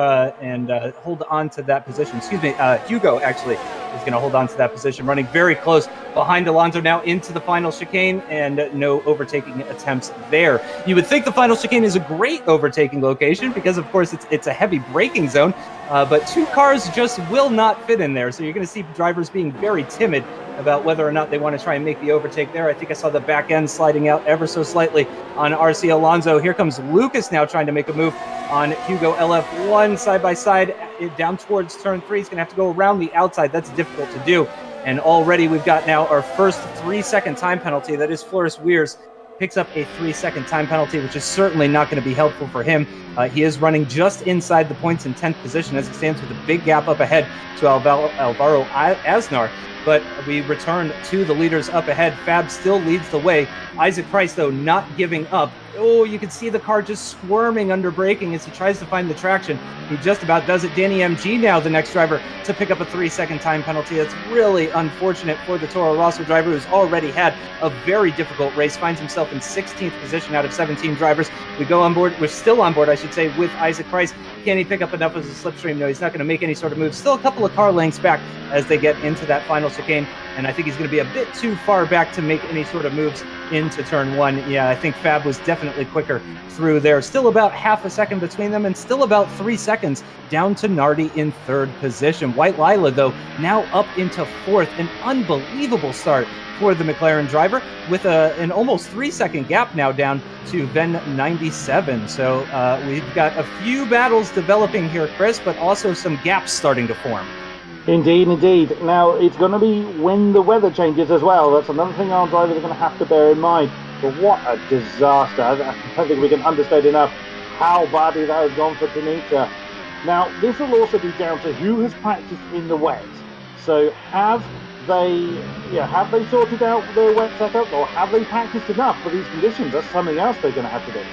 and hold on to that position. Excuse me, Hugo actually is going to hold on to that position, running very close behind Alonso now into the final chicane, and no overtaking attempts there. You would think the final chicane is a great overtaking location because, of course, it's a heavy braking zone, but two cars just will not fit in there. So you're going to see drivers being very timid about whether or not they want to try and make the overtake there. I think I saw the back end sliding out ever so slightly on RC Alonso. Here comes Lucas now trying to make a move on Hugo LF1 side by side down towards turn 3. He's going to have to go around the outside. That's difficult to do. And already we've got now our first 3-second time penalty. That is Floris Weers picks up a 3-second time penalty, which is certainly not going to be helpful for him. He is running just inside the points in 10th position as it stands with a big gap up ahead to Alvaro Aznar. But we return to the leaders up ahead. Fab still leads the way. Isaac Price, though, not giving up. Oh, you can see the car just squirming under braking as he tries to find the traction. He just about does it. Danny MG now, the next driver, to pick up a 3-second time penalty. That's really unfortunate for the Toro Rosso driver, who's already had a very difficult race, finds himself in 16th position out of 17 drivers. We go on board, we're still on board, I should say, with Isaac Price. Can he pick up enough as a slipstream? No, he's not going to make any sort of move. Still a couple of car lengths back as they get into that final chicane, and I think he's going to be a bit too far back to make any sort of moves into turn 1. Yeah, I think Fab was definitely quicker through there. Still about half a second between them, and still about 3 seconds down to Nardi in 3rd position. White Lila, though, now up into 4th. An unbelievable start for the McLaren driver with an almost 3-second gap now down to Ven 97. So we've got a few battles developing here, Chris, but also some gaps starting to form. Indeed, indeed. Now, it's going to be when the weather changes as well. That's another thing our drivers are going to have to bear in mind. But what a disaster. I don't think we can understate enough how badly that has gone for Tanita. Now, this will also be down to who has practiced in the wet. So have they sorted out their wet setup, or have they practiced enough for these conditions? That's something else they're going to have to do.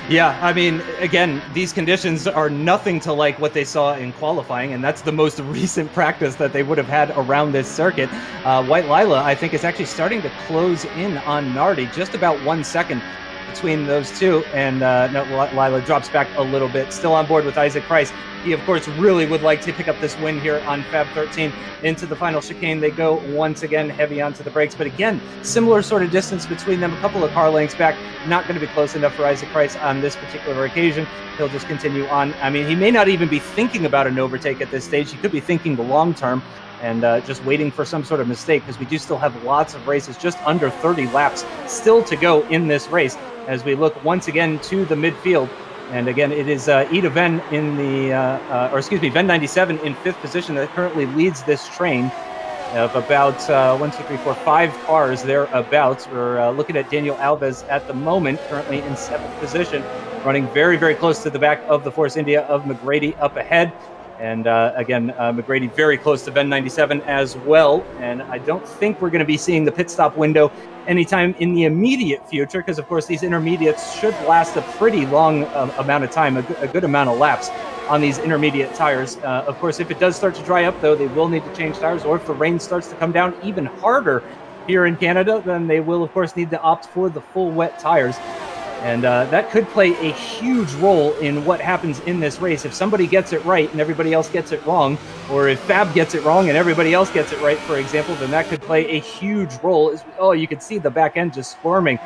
Yeah, I mean, again, these conditions are nothing to like what they saw in qualifying, and that's the most recent practice that they would have had around this circuit. White Lila, I think, is actually starting to close in on Nardi, just about 1 second between those two, and Lila drops back a little bit. Still on board with Isaac Price. He, of course, really would like to pick up this win here on Fab 13 into the final chicane. They go once again heavy onto the brakes, but again, similar sort of distance between them, a couple of car lengths back. Not going to be close enough for Isaac Price on this particular occasion. He'll just continue on. I mean, he may not even be thinking about an overtake at this stage. He could be thinking the long term and just waiting for some sort of mistake, because we do still have lots of races, just under 30 laps still to go in this race as we look once again to the midfield. And again, it is Ida Ven in the, Ven 97 in 5th position that currently leads this train of about 5 cars thereabouts. We're looking at Daniel Alves at the moment, currently in 7th position, running very, very close to the back of the Force India of McGrady up ahead. And again, McGrady very close to Ven 97 as well. And I don't think we're going to be seeing the pit stop window anytime in the immediate future, because of course these intermediates should last a pretty long amount of time, a good amount of laps on these intermediate tires. Of course, if it does start to dry up, though, they will need to change tires, or if the rain starts to come down even harder here in Canada, then they will, of course, need to opt for the full wet tires. And that could play a huge role in what happens in this race. If somebody gets it right and everybody else gets it wrong, or if Fab gets it wrong and everybody else gets it right, for example, then that could play a huge role. Oh, you can see the back end just squirming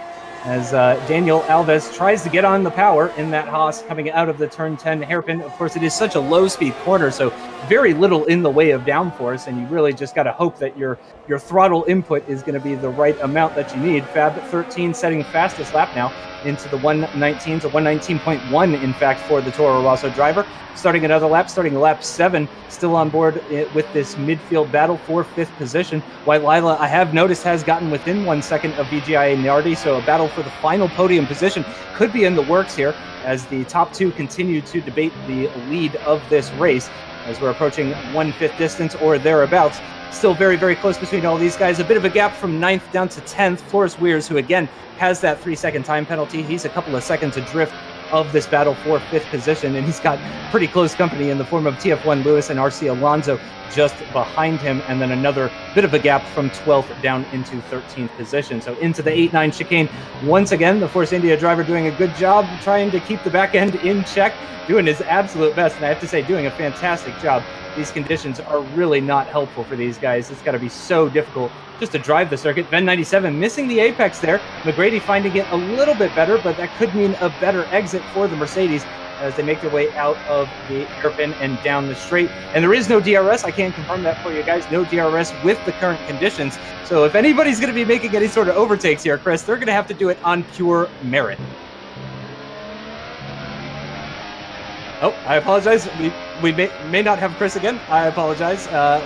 as Daniel Alves tries to get on the power in that Haas coming out of the turn 10 hairpin. Of course, it is such a low-speed corner, so very little in the way of downforce, and you really just got to hope that your throttle input is going to be the right amount that you need. Fab 13 setting fastest lap now into the 119 to 119.1, in fact, for the Toro Rosso driver. Starting another lap, starting lap 7, still on board with this midfield battle for 5th position. White Lila, I have noticed, has gotten within 1 second of VGIA Nardi, so a battle for the final podium position could be in the works here as the top two continue to debate the lead of this race as we're approaching 1/5 distance or thereabouts. Still very, very close between all these guys. A bit of a gap from 9th down to 10th. Floris Weers, who again has that 3-second time penalty. He's a couple of seconds adrift of this battle for 5th position, and he's got pretty close company in the form of TF1 Lewis and RC Alonso just behind him, and then another bit of a gap from 12th down into 13th position. So into the 8-9 chicane. Once again, the Force India driver doing a good job trying to keep the back end in check, doing his absolute best, and I have to say, doing a fantastic job. These conditions are really not helpful for these guys. It's got to be so difficult just to drive the circuit. Ven 97 missing the apex there. McGrady finding it a little bit better, but that could mean a better exit for the Mercedes as they make their way out of the hairpin and down the straight. And there is no DRS. I can't confirm that for you guys. No DRS with the current conditions. So if anybody's going to be making any sort of overtakes here, Chris, they're going to have to do it on pure merit. Oh, I apologize. We may not have Chris again. I apologize.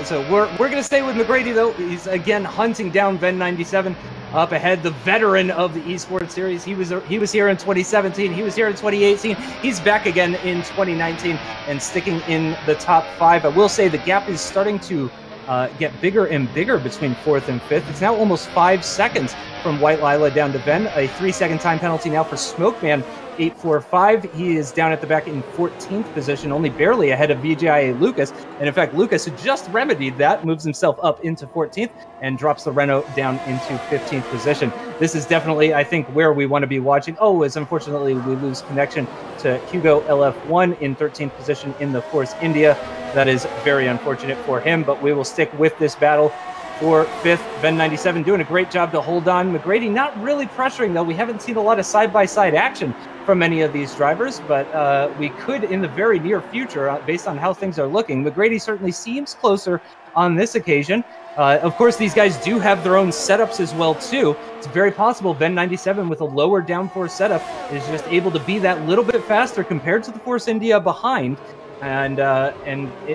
So we're going to stay with McGrady, though. He's, again, hunting down Ven 97 up ahead, the veteran of the Esports series. He was here in 2017. He was here in 2018. He's back again in 2019 and sticking in the top 5. I will say the gap is starting to get bigger and bigger between 4th and 5th. It's now almost 5 seconds from White Lila down to Ven. A 3-second time penalty now for Smokeman 845. He is down at the back in 14th position, only barely ahead of VGIA Lucas. And in fact, Lucas, who just remedied that, moves himself up into 14th and drops the Renault down into 15th position. This is definitely, I think, where we want to be watching. Oh, as unfortunately we lose connection to Hugo LF1 in 13th position in the Force India. That is very unfortunate for him, but we will stick with this battle for 5th. Ven 97 doing a great job to hold on. McGrady not really pressuring, though. We haven't seen a lot of side-by-side action from many of these drivers, but we could in the very near future, based on how things are looking. McGrady certainly seems closer on this occasion. Of course, these guys do have their own setups as well, too. It's very possible Ven 97 with a lower downforce setup is just able to be that little bit faster compared to the Force India behind. And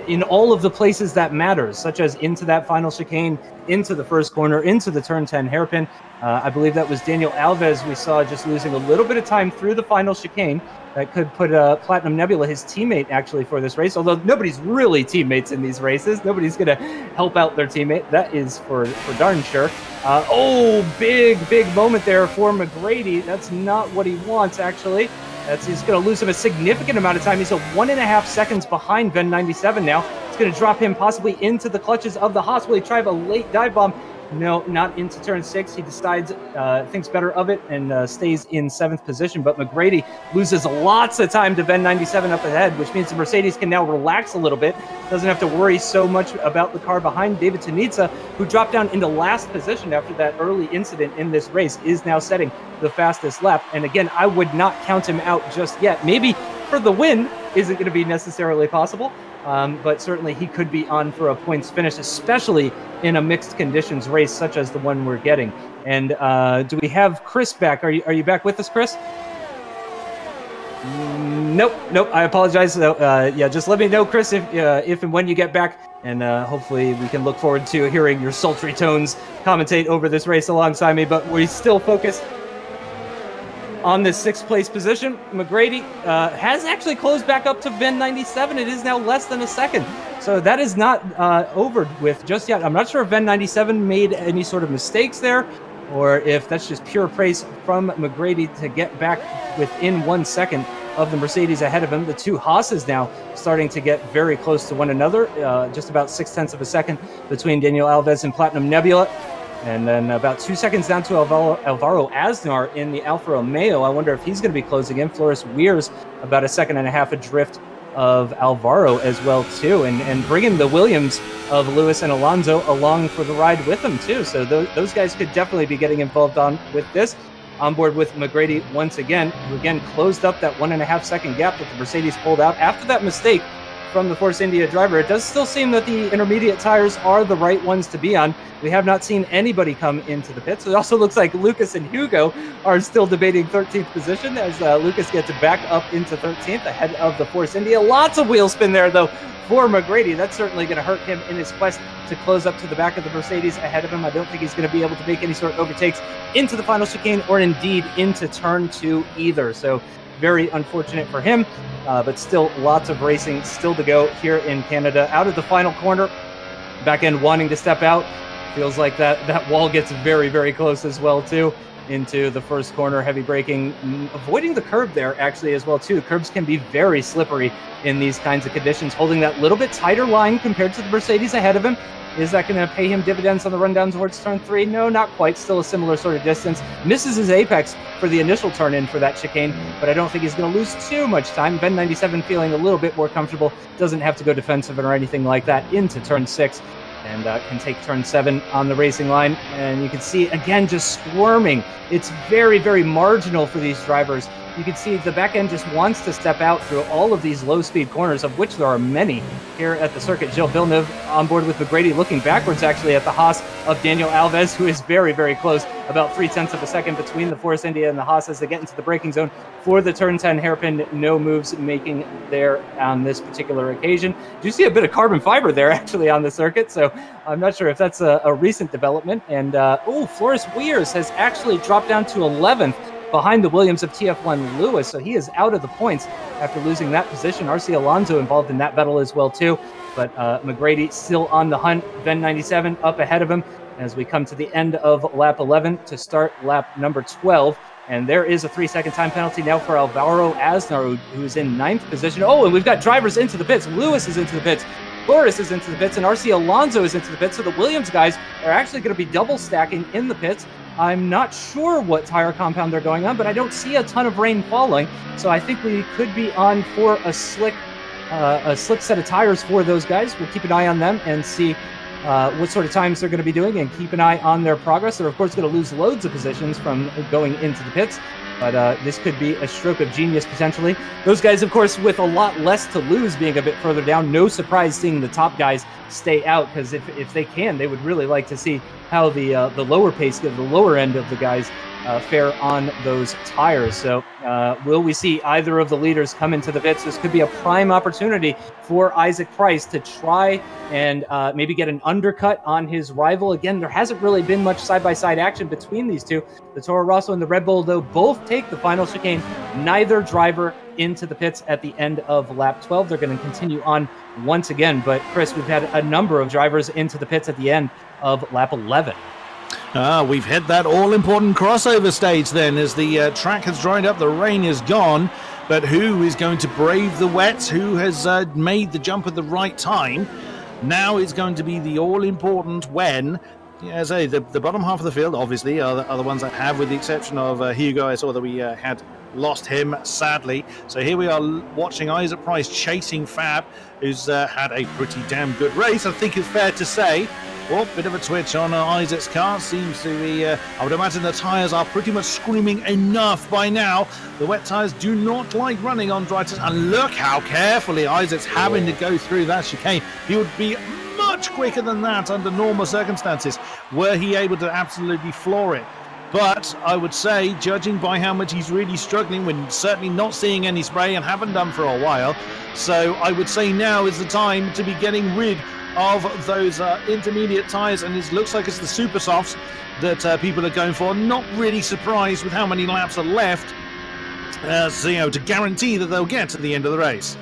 in all of the places that matters, such as into that final chicane, into the first corner, into the turn 10 hairpin. I believe that was Daniel Alves we saw just losing a little bit of time through the final chicane. That could put Platinum Nebula, his teammate, actually, for this race. Although nobody's really teammates in these races. Nobody's going to help out their teammate. That is for darn sure. Oh, big moment there for McGrady. That's not what he wants, actually. He's going to lose him a significant amount of time. He's 1.5 seconds behind Ven 97 now. It's going to drop him possibly into the clutches of the Haas. Will he try a late dive bomb? No, not into turn 6. He decides, thinks better of it, and stays in 7th position. But McGrady loses lots of time to Ven 97 up ahead, which means the Mercedes can now relax a little bit. Doesn't have to worry so much about the car behind. David Tunitsa, who dropped down into last position after that early incident in this race, is now setting the fastest lap. And again, I would not count him out just yet. Maybe for the win isn't going to be necessarily possible. But certainly he could be on for a points finish, especially in a mixed conditions race such as the one we're getting. And do we have Chris back? Are you back with us, Chris? Nope. I apologize. Yeah, just let me know, Chris, if and when you get back, and hopefully we can look forward to hearing your sultry tones commentate over this race alongside me. But we still focus on this 6th place position. McGrady has actually closed back up to Ven 97. It is now less than a second. So that is not over with just yet. I'm not sure if Ven 97 made any sort of mistakes there, or if that's just pure praise from McGrady to get back within 1 second of the Mercedes ahead of him. The two Haas's now starting to get very close to one another, just about 0.6 of a second between Daniel Alves and Platinum Nebula. And then about 2 seconds down to Alvaro Aznar in the Alfa Romeo. I wonder if he's going to be closing in. Floris Weir's about 1.5 seconds adrift of Alvaro as well, too. And bringing the Williams of Lewis and Alonso along for the ride with them, too. So those guys could definitely be getting involved with this. On board with McGrady once again, who again closed up that 1.5 second gap that the Mercedes pulled out after that mistake from the Force India driver. It does still seem that the intermediate tires are the right ones to be on. We have not seen anybody come into the pits. It also looks like Lucas and Hugo are still debating 13th position as Lucas gets back up into 13th ahead of the Force India. Lots of wheel spin there, though, for McGrady. That's certainly going to hurt him in his quest to close up to the back of the Mercedes ahead of him. I don't think he's going to be able to make any sort of overtakes into the final chicane or indeed into turn 2 either. So very unfortunate for him, but still lots of racing still to go here in Canada. Out of the final corner, back end wanting to step out. Feels like that wall gets very, very close as well, too. into the first corner, heavy braking, avoiding the curb there actually as well too. Curbs can be very slippery in these kinds of conditions, holding that little bit tighter line compared to the Mercedes ahead of him. Is that going to pay him dividends on the run down towards turn 3? No, not quite. Still a similar sort of distance. Misses his apex for the initial turn in for that chicane, but I don't think he's going to lose too much time. Ben 97 feeling a little bit more comfortable. Doesn't have to go defensive or anything like that into turn 6. And can take turn 7 on the racing line. And you can see, again, just squirming. It's very, very marginal for these drivers. You can see the back end just wants to step out through all of these low-speed corners, of which there are many here at the circuit. Gilles Villeneuve on board with McGrady, looking backwards, actually, at the Haas of Daniel Alves, who is very, very close, about 0.3 of a second between the Force India and the Haas as they get into the braking zone for the turn 10 hairpin. No moves making there on this particular occasion. Do you see a bit of carbon fiber there, actually, on the circuit? So I'm not sure if that's a recent development. And, Floris Weers has actually dropped down to 11th. Behind the Williams of TF1 Lewis, so he is out of the points after losing that position. RC Alonso involved in that battle as well too, but McGrady still on the hunt. Ben 97 up ahead of him as we come to the end of lap 11 to start lap number 12. And there is a 3-second time penalty now for Alvaro Aznar, who's in 9th position. Oh, and we've got drivers into the pits. Lewis is into the pits. Flores is into the pits, and RC Alonso is into the pits. So the Williams guys are actually going to be double stacking in the pits. I'm not sure what tire compound they're going on, but I don't see a ton of rain falling. So I think we could be on for a slick set of tires for those guys. We'll keep an eye on them and see what sort of times they're going to be doing and keep an eye on their progress. They're, of course, going to lose loads of positions from going into the pits. But this could be a stroke of genius, potentially. Those guys, of course, with a lot less to lose being a bit further down. No surprise seeing the top guys stay out, because if they can, they would really like to see how the lower pace, the lower end of the guys fare on those tires. So will we see either of the leaders come into the pits? This could be a prime opportunity for Isaac Price to try and maybe get an undercut on his rival. Again, there hasn't really been much side-by-side action between these two. The Toro Rosso and the Red Bull, though, both take the final chicane. Neither driver into the pits at the end of lap 12. They're going to continue on once again. But, Chris, we've had a number of drivers into the pits at the end of lap 11. We've hit that all-important crossover stage then, as the track has dried up, the rain is gone. But who is going to brave the wet? Who has made the jump at the right time? Now it's going to be the all-important when, as I say, the bottom half of the field, obviously, are the ones that have, with the exception of Hugo. I saw that we had lost him, sadly. So here we are watching Isaac Price chasing Fab, who's had a pretty damn good race, I think it's fair to say. Well, bit of a twitch on Isaac's car. Seems to be, I would imagine the tyres are pretty much screaming enough by now. The wet tyres do not like running on dry tyres. And look how carefully Isaac's having to go through that chicane. He would be much quicker than that under normal circumstances, were he able to absolutely floor it. But I would say, judging by how much he's really struggling, we're certainly not seeing any spray and haven't done for a while. So I would say now is the time to be getting rid of those intermediate tyres, and it looks like it's the super softs that people are going for. Not really surprised with how many laps are left, so, to guarantee that they'll get to the end of the race.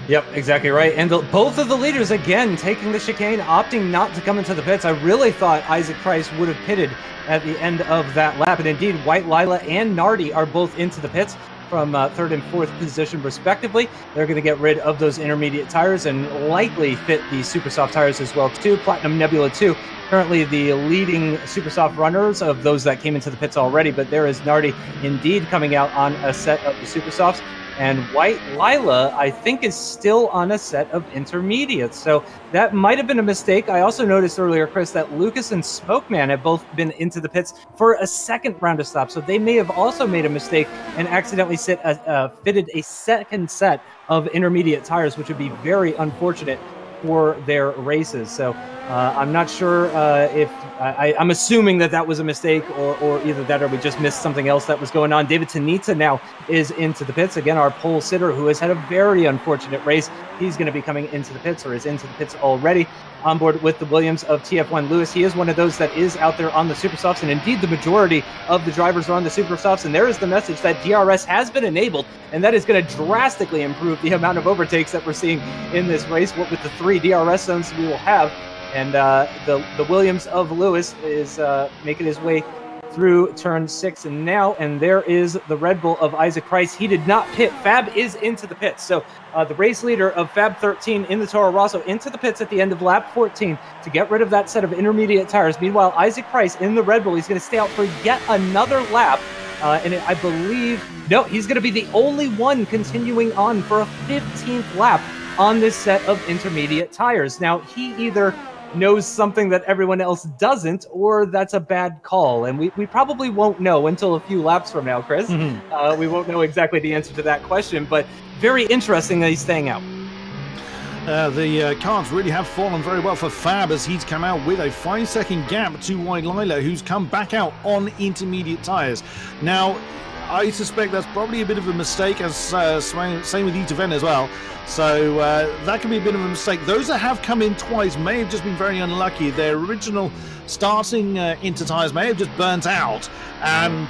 Yep, exactly right. And both of the leaders, again, taking the chicane, opting not to come into the pits. I really thought Isaac Price would have pitted at the end of that lap. And indeed, White, Lila, and Nardi are both into the pits from 3rd and 4th position, respectively. They're going to get rid of those intermediate tires and likely fit the super soft tires as well, too. Platinum Nebula 2, currently the leading super soft runners of those that came into the pits already. But there is Nardi indeed coming out on a set of the super softs. And White Lila, I think, is still on a set of intermediates. So that might have been a mistake. I also noticed earlier, Chris, that Lucas and Smokeman have both been into the pits for a second round of stops. So they may have also made a mistake and accidentally fitted a second set of intermediate tires, which would be very unfortunate for their races. So I'm not sure if I'm assuming that was a mistake, or either that or we just missed something else that was going on. David Tanita now is into the pits. Again, our pole sitter, who has had a very unfortunate race. He's going to be coming into the pits, or is into the pits already, on board with the Williams of TF1 Lewis. He is one of those that is out there on the super softs, and indeed the majority of the drivers are on the super softs. And there is the message that DRS has been enabled, and that is going to drastically improve the amount of overtakes that we're seeing in this race. What with the 3 DRS zones we will have. And the Williams of Lewis is making his way through turn 6 and there is the Red Bull of Isaac Price. He did not pit. Fab is into the pits. So the race leader of Fab 13 in the Toro Rosso into the pits at the end of lap 14 to get rid of that set of intermediate tires. Meanwhile, Isaac Price in the Red Bull, he's going to stay out for yet another lap. I believe, no, he's going to be the only one continuing on for a 15th lap on this set of intermediate tires. Now, he either knows something that everyone else doesn't, or that's a bad call. And we probably won't know until a few laps from now, Chris. We won't know exactly the answer to that question, but very interesting that he's staying out. The cards really have fallen very well for Fab as he's come out with a 5-second gap to White Lila, who's come back out on intermediate tyres. Now, I suspect that's probably a bit of a mistake, as same with Etaven as well. So that can be a bit of a mistake. Those that have come in twice may have just been very unlucky. Their original starting into tyres may have just burnt out, and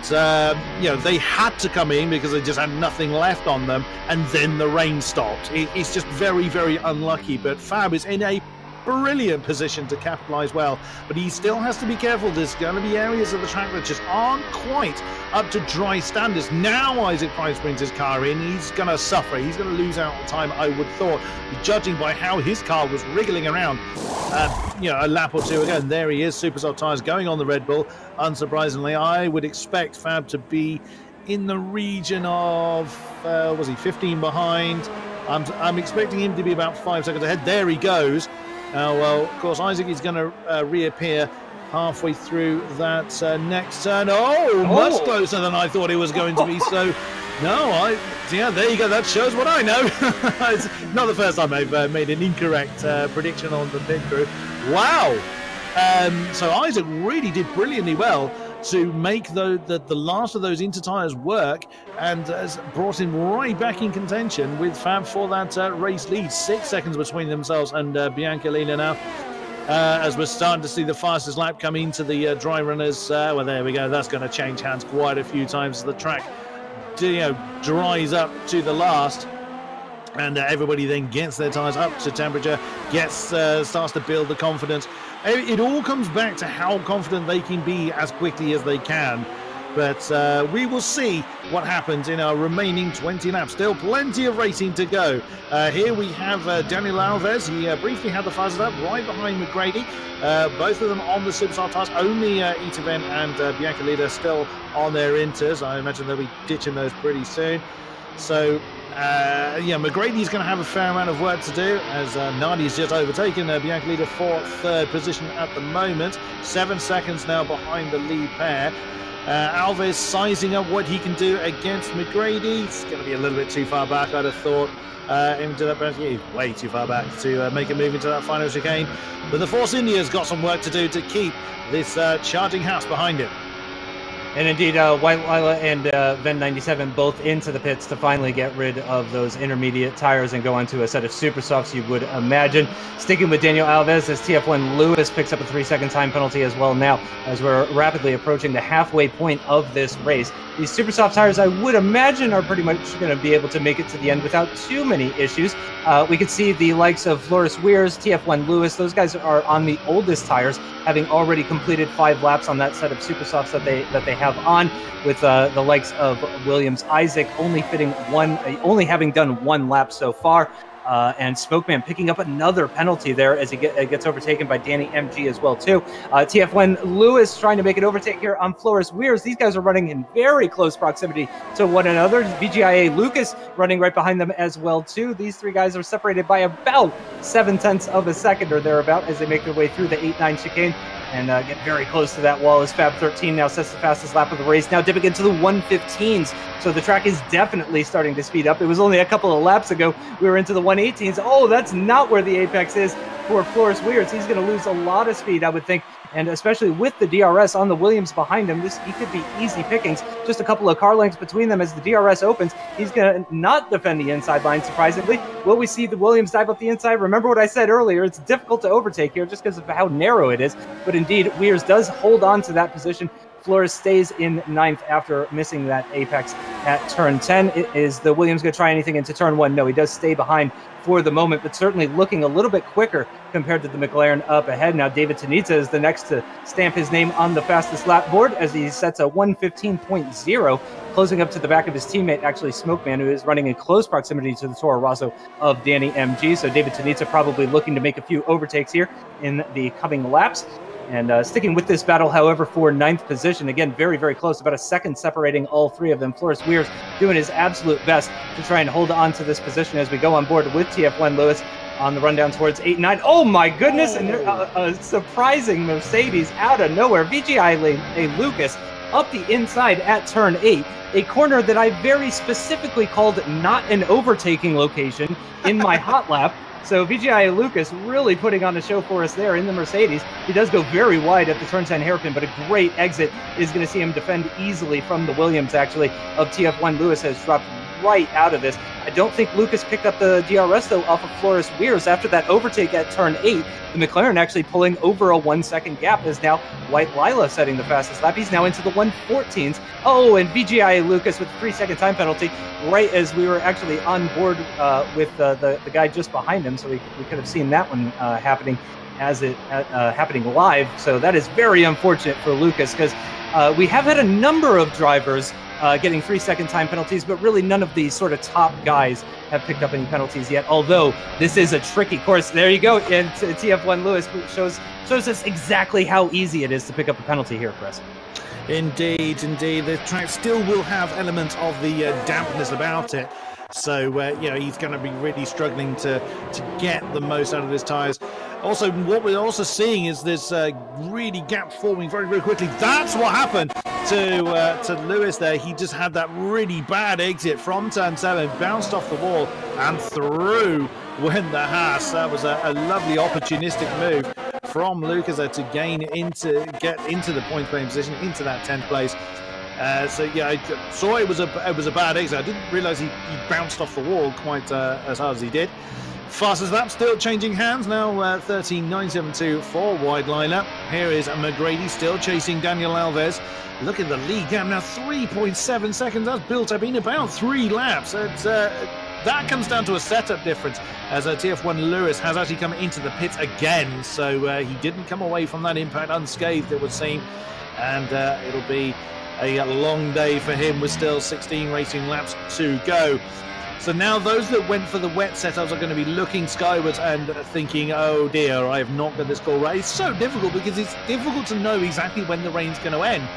they had to come in because they just had nothing left on them, and then the rain stopped. It's just very, very unlucky. But Fab is in a brilliant position to capitalize well, but he still has to be careful. There's going to be areas of the track that just aren't quite up to dry standards. Now Isaac Price brings his car in, he's going to suffer, he's going to lose out on time, I would thought, judging by how his car was wriggling around a lap or two ago. And there he is, super soft tires going on the Red Bull. Unsurprisingly, I would expect Fab to be in the region of 15 behind. I'm expecting him to be about 5 seconds ahead. There he goes. Well, of course, Isaac is going to reappear halfway through that next turn. Much closer than I thought it was going to be. So, there you go. That shows what I know. It's not the first time I've made an incorrect prediction on the pit crew. Wow. So Isaac really did brilliantly well to make the last of those inter tires work, and has brought him right back in contention with Fab for that race lead. 6 seconds between themselves and Bianca Lina now, as we're starting to see the fastest lap come into the dry runners. Well, there we go. That's going to change hands quite a few times as the track dries up to the last. And everybody then gets their tyres up to temperature, starts to build the confidence. It all comes back to how confident they can be as quickly as they can. But we will see what happens in our remaining 20 laps. Still plenty of racing to go. Here we have Daniel Alves. He briefly had the fastest lap right behind McGrady. Both of them on the Superstar tires. Only Etaven and Bianca Lida still on their inters. I imagine they'll be ditching those pretty soon. So, McGrady's going to have a fair amount of work to do, as Nadi's just overtaken Bianca Lida for third position at the moment. 7 seconds now behind the lead pair. Alves sizing up what he can do against McGrady. It's going to be a little bit too far back, I'd have thought. Into that, he's way too far back to make a move into that final chicane. But the Force India's got some work to do to keep this charging house behind him. And indeed, White Lila and Ven 97 both into the pits to finally get rid of those intermediate tires and go onto a set of super softs, you would imagine. Sticking with Daniel Alves, as TF1 Lewis picks up a 3-second time penalty as well now, as we're rapidly approaching the halfway point of this race. These super soft tires, I would imagine, are pretty much going to be able to make it to the end without too many issues. We could see the likes of Floris Weirs, TF1 Lewis, those guys are on the oldest tires, having already completed 5 laps on that set of super softs that they have on, with the likes of Williams Isaac only having done 1 lap so far. And Smokeman picking up another penalty there as he gets overtaken by Danny MG as well too. TF1 Lewis trying to make an overtake here on Floris Weirs. These guys are running in very close proximity to one another. VGIA Lucas running right behind them as well too. These 3 guys are separated by about 0.7 of a second or thereabout as they make their way through the 8-9 chicane and get very close to that wall as Fab 13 now sets the fastest lap of the race, now dipping into the 115s. So the track is definitely starting to speed up. It was only a couple of laps ago we were into the 118s. Oh, that's not where the apex is for Floris Weirs. He's going to lose a lot of speed, I would think. And especially with the DRS on the Williams behind him, he could be easy pickings. Just a couple of car lengths between them as the DRS opens. He's going to not defend the inside line, surprisingly. Will we see the Williams dive up the inside? Remember what I said earlier, it's difficult to overtake here just because of how narrow it is. But indeed, Weirs does hold on to that position Flores stays in 9th after missing that apex at turn 10. Is the Williams going to try anything into turn 1? No, he does stay behind for the moment, but certainly looking a little bit quicker compared to the McLaren up ahead. Now, David Tonitza is the next to stamp his name on the fastest lap board as he sets a 1:15.0, closing up to the back of his teammate, actually Smokeman, who is running in close proximity to the Toro Rosso of Danny MG. So David Tonitza probably looking to make a few overtakes here in the coming laps. And sticking with this battle, however, for 9th position, again, very, very close, about a second separating all three of them. Floris Weir's doing his absolute best to try and hold on to this position as we go on board with TF1 Lewis on the rundown towards 8 and 9. Oh, my goodness, and a surprising Mercedes out of nowhere. VGI Lucas up the inside at turn 8, a corner that I very specifically called not an overtaking location in my hot lap. So VGI Lucas really putting on a show for us there in the Mercedes. He does go very wide at the turn 10 hairpin, but a great exit is going to see him defend easily from the Williams, actually, of TF1. Lewis has dropped right out of this. I don't think Lucas picked up the DRS, though, off of Floris Weirs. After that overtake at turn 8, the McLaren actually pulling over a 1-second gap is now White Lila setting the fastest lap. He's now into the 1:14s. Oh, and VGI Lucas with a 3-second time penalty right as we were actually on board with the guy just behind him, so we could have seen that one happening as it happening live. So that is very unfortunate for Lucas, because we have had a number of drivers getting 3-second time penalties, but really none of these sort of top guys have picked up any penalties yet, although this is a tricky course. There you go, and TF1 Lewis shows us exactly how easy it is to pick up a penalty here, Chris. Indeed, indeed. The track still will have elements of the dampness about it. So, you know, he's going to be really struggling to get the most out of his tyres. Also, what we're also seeing is this really gap forming very, very quickly. That's what happened to Lewis there. He just had that really bad exit from turn 7, bounced off the wall and through when the Haas. That was a lovely opportunistic move from Lucas to get into the point playing position, into that 10th place. So yeah, I saw it was a bad exit. I didn't realise he bounced off the wall quite as hard as he did. Fastest lap still changing hands now. 13.972 for White Lila. Here is McGrady still chasing Daniel Alves. Look at the lead gap now, 3.7 seconds. That's built up in about 3 laps. That comes down to a setup difference, as TF1 Lewis has actually come into the pits again. So he didn't come away from that impact unscathed, it would seem. And it'll be a long day for him with still 16 racing laps to go. So now those that went for the wet setups are going to be looking skywards and thinking, oh dear, I have not got this call right. It's so difficult because it's difficult to know exactly when the rain's going to end.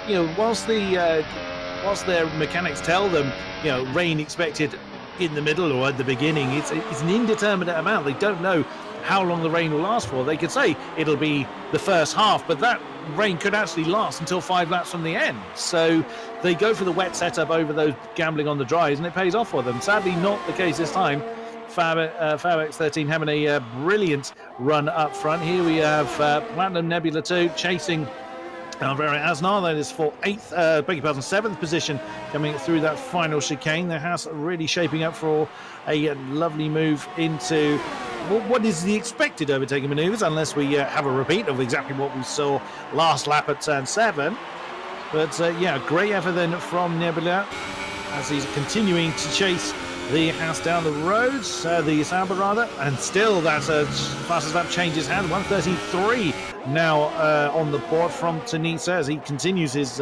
You know, whilst their mechanics tell them, you know, rain expected in the middle or at the beginning, it's an indeterminate amount. They don't know how long the rain will last for. They could say it'll be the first half, but that rain could actually last until 5 laps from the end. So they go for the wet setup over those gambling on the dries, and it pays off for them. Sadly, not the case this time. FabX13 having a brilliant run up front. Here we have Platinum Nebula 2 chasing Alvaro Aznar. That is for 7th position coming through that final chicane. The Haas really shaping up for a lovely move into what is the expected overtaking manoeuvres, unless we have a repeat of exactly what we saw last lap at turn 7. But yeah, great effort then from Nebula as he's continuing to chase the Haas down the roads, the Sauber rather, and still that fastest lap changes hand. 1:33 now on the board from Tonitza as he continues his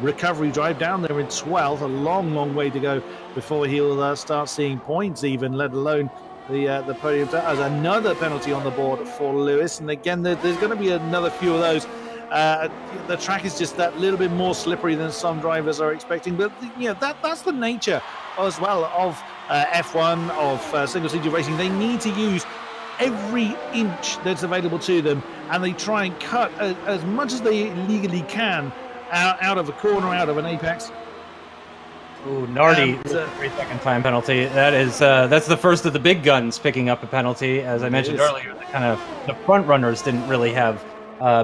recovery drive down there in 12th. A long way to go before he'll start seeing points even, let alone the podium. As another penalty on the board for Lewis, and again there's going to be another few of those. The track is just that little bit more slippery than some drivers are expecting, but you know, that's the nature as well of F1, of single seater racing. They need to use every inch that's available to them, and they try and cut as much as they legally can out of a corner, out of an apex. Ooh, Nardi, 3-second time penalty. That's the first of the big guns picking up a penalty. As I mentioned earlier, the front runners didn't really have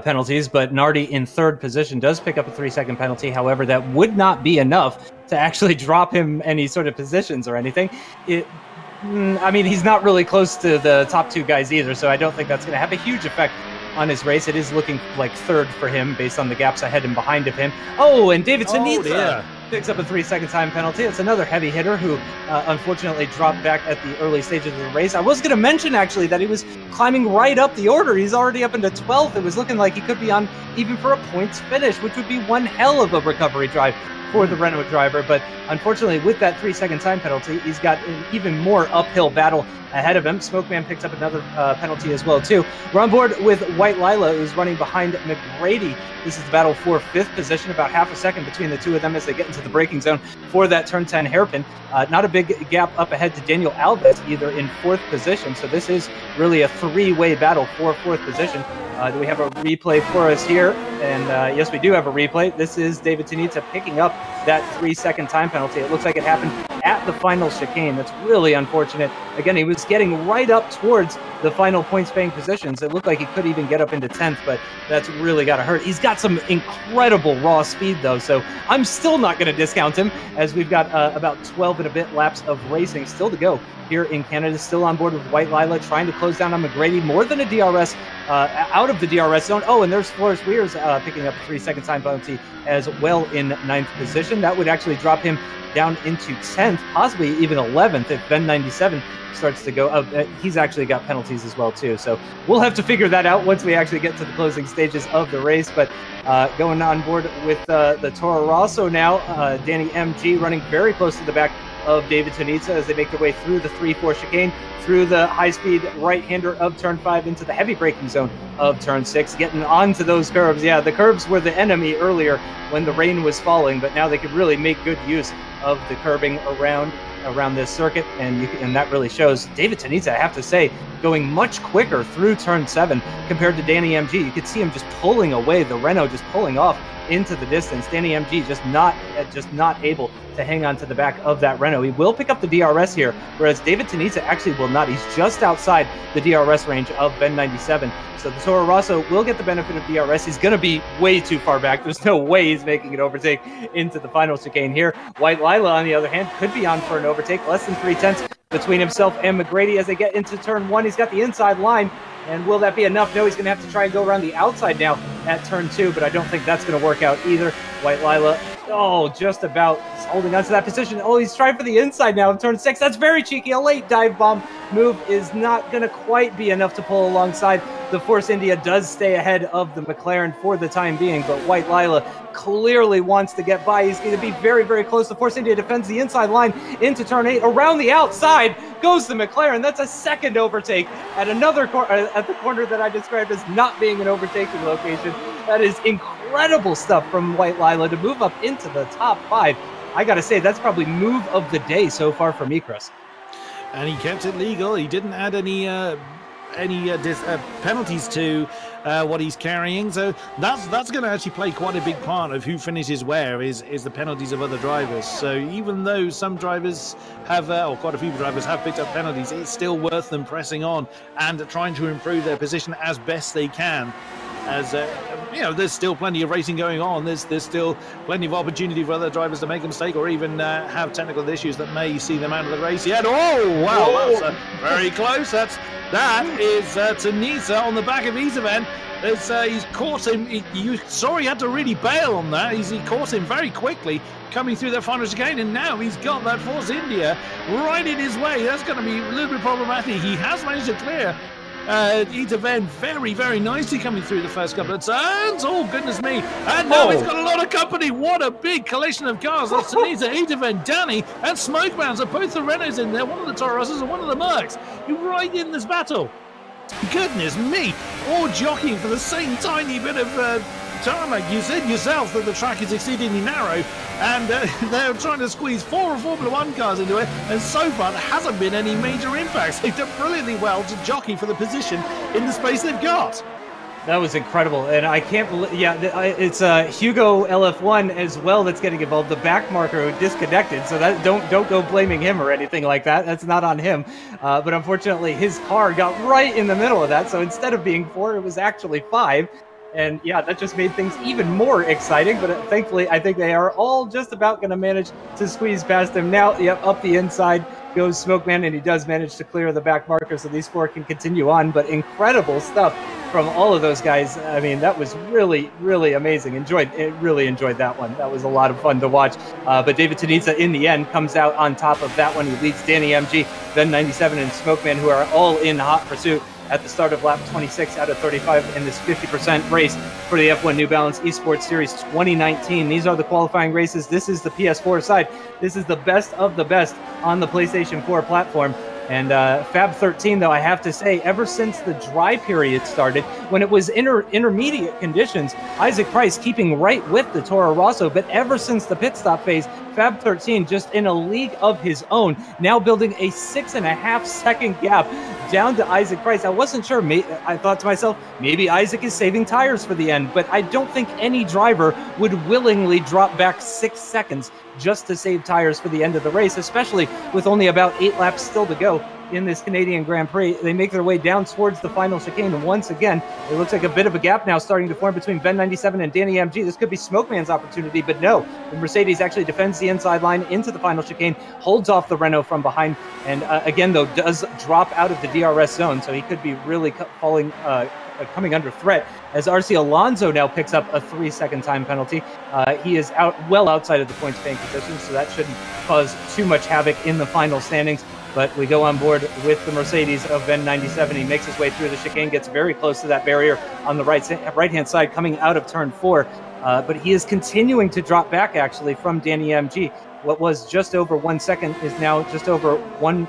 penalties, but Nardi in 3rd position does pick up a 3-second penalty. However, that would not be enough to actually drop him any sort of positions or anything. I mean, he's not really close to the top 2 guys either, so I don't think that's going to have a huge effect on his race. It is looking like third for him based on the gaps ahead and behind of him. Oh, and David Tunitsa picks up a 3-second time penalty. It's another heavy hitter who unfortunately dropped back at the early stages of the race. I was going to mention, actually, that he was climbing right up the order. He's already up into 12th. It was looking like he could be on even for a points finish, which would be one hell of a recovery drive for the Renault driver. But unfortunately, with that 3-second time penalty, he's got an even more uphill battle ahead of him. Smokeman picks up another penalty as well, too. We're on board with White Lila, who's running behind McGrady. This is the battle for 5th position, about half a second between the two of them as they get into the braking zone for that turn 10 hairpin. Not a big gap up ahead to Daniel Alves, either in 4th position. So this is really a 3-way battle for 4th position. Do we have a replay for us here? And yes, we do have a replay. This is David Tunitsa picking up that 3-second time penalty. It looks like it happened at the final chicane. That's really unfortunate. Again, he was getting right up towards the final points-paying positions. It looked like he could even get up into 10th, but that's really got to hurt. He's got some incredible raw speed, though, so I'm still not going to discount him, as we've got about 12 and a bit laps of racing still to go here in Canada. Still on board with White Lila, trying to close down on McGrady. More than a DRS out of the DRS zone. Oh, and there's Flores Weers picking up a 3-second time penalty as well in 9th position. That would actually drop him down into 10th, possibly even 11th if Ben 97 starts to go. He's actually got penalties as well, too. So we'll have to figure that out once we actually get to the closing stages of the race. But going on board with the Toro Rosso now, Danny MG running very close to the back of David Tunitsa as they make their way through the 3-4 chicane, through the high-speed right-hander of turn 5 into the heavy braking zone of turn 6, getting onto those curbs. Yeah, the curbs were the enemy earlier when the rain was falling, but now they could really make good use of the curbing around this circuit, and that really shows. David Tunitsa, I have to say, going much quicker through turn 7 compared to Danny MG. You could see him just pulling away, the Renault just pulling off into the distance. Danny MG just not able to hang on to the back of that Renault. He will pick up the DRS here, whereas David Tunitsa actually will not. He's just outside the DRS range of Ben 97. So the Toro Rosso will get the benefit of DRS. He's going to be way too far back. There's no way he's making an overtake into the final chicane here. White Lila, on the other hand, could be on for an overtake. Less than 3/10 between himself and McGrady as they get into turn 1. He's got the inside line. And will that be enough? No, he's going to have to try and go around the outside now at turn 2, but I don't think that's going to work out either. White Lila, just about holding on to that position. Oh, he's trying for the inside now in turn 6. That's very cheeky. A late dive bomb move is not going to quite be enough to pull alongside. The Force India does stay ahead of the McLaren for the time being, but White Lila clearly wants to get by. He's going to be very, very close. The Force India defends the inside line into turn 8. Around the outside goes the McLaren. That's a second overtake at another at the corner that I described as not being an overtaking location. That is incredible stuff from White Lila to move up into the top 5. I got to say, that's probably move of the day so far for me, Chris. And he kept it legal. He didn't add any penalties to what he's carrying, so that's going to actually play quite a big part of who finishes where is the penalties of other drivers. So even though some drivers have or quite a few drivers have picked up penalties, it's still worth them pressing on and trying to improve their position as best they can, as there's still plenty of racing going on. There's still plenty of opportunity for other drivers to make a mistake or even have technical issues that may see them out of the race yet. Oh wow, that's very close. That is Tunitsa on the back of Isavan. He's caught him. You saw he had to really bail on that. He caught him very quickly coming through that final chicane, and now he's got that Force India right in his way. That's going to be a little bit problematic. He has managed to clear Itaven very, very nicely coming through the first couple of turns. Oh, goodness me. And now he's got a lot of company. What a big collection of cars. That's Tunitsa, Itaven, Danny, and Smokeman. So both the Renaults in there, one of the Toro Rossos and one of the Mercs. You're right in this battle. Goodness me. All jockeying for the same tiny bit of tarmac. You said yourself that the track is exceedingly narrow, and they're trying to squeeze 4 Formula 1 cars into it, and so far there hasn't been any major impacts. They've done brilliantly well to jockey for the position in the space they've got. That was incredible, and I can't believe, it's Hugo LF1 as well that's getting involved, the back marker who disconnected, so that don't go blaming him or anything like that. That's not on him, but unfortunately his car got right in the middle of that, so instead of being 4, it was actually 5. And yeah, that just made things even more exciting, but thankfully I think they are all just about going to manage to squeeze past him now. Yep, up the inside goes Smokeman, and he does manage to clear the back marker, so these four can continue on. But incredible stuff from all of those guys. I mean, that was really, really amazing. Really enjoyed that one. That was a lot of fun to watch. But David Tonitza, in the end, comes out on top of that one. He leads Danny MG, Ben 97, and Smokeman, who are all in hot pursuit at the start of lap 26 out of 35 in this 50% race for the F1 New Balance Esports Series 2019. These are the qualifying races. This is the PS4 side. This is the best of the best on the PlayStation 4 platform. And Fab 13, though, I have to say, ever since the dry period started, when it was intermediate conditions, Isaac Price keeping right with the Toro Rosso, but ever since the pit stop phase, Fab 13 just in a league of his own, now building a 6.5 second gap down to Isaac Price. I wasn't sure. I thought to myself, maybe Isaac is saving tires for the end, but I don't think any driver would willingly drop back 6 seconds just to save tires for the end of the race, especially with only about 8 laps still to go in this Canadian Grand Prix. They make their way down towards the final chicane, and once again, it looks like a bit of a gap now starting to form between Ben 97 and Danny MG. This could be Smokeman's opportunity, but no. The Mercedes actually defends the inside line into the final chicane, holds off the Renault from behind, and again, though, does drop out of the DRS zone, so he could be really coming under threat as RC Alonso now picks up a 3-second time penalty. He is well outside of the points paying position, so that shouldn't cause too much havoc in the final standings. But we go on board with the Mercedes of Ben 97. He makes his way through the chicane, gets very close to that barrier on the right-hand side coming out of turn 4. But he is continuing to drop back, actually, from Danny MG. What was just over 1 second is now just over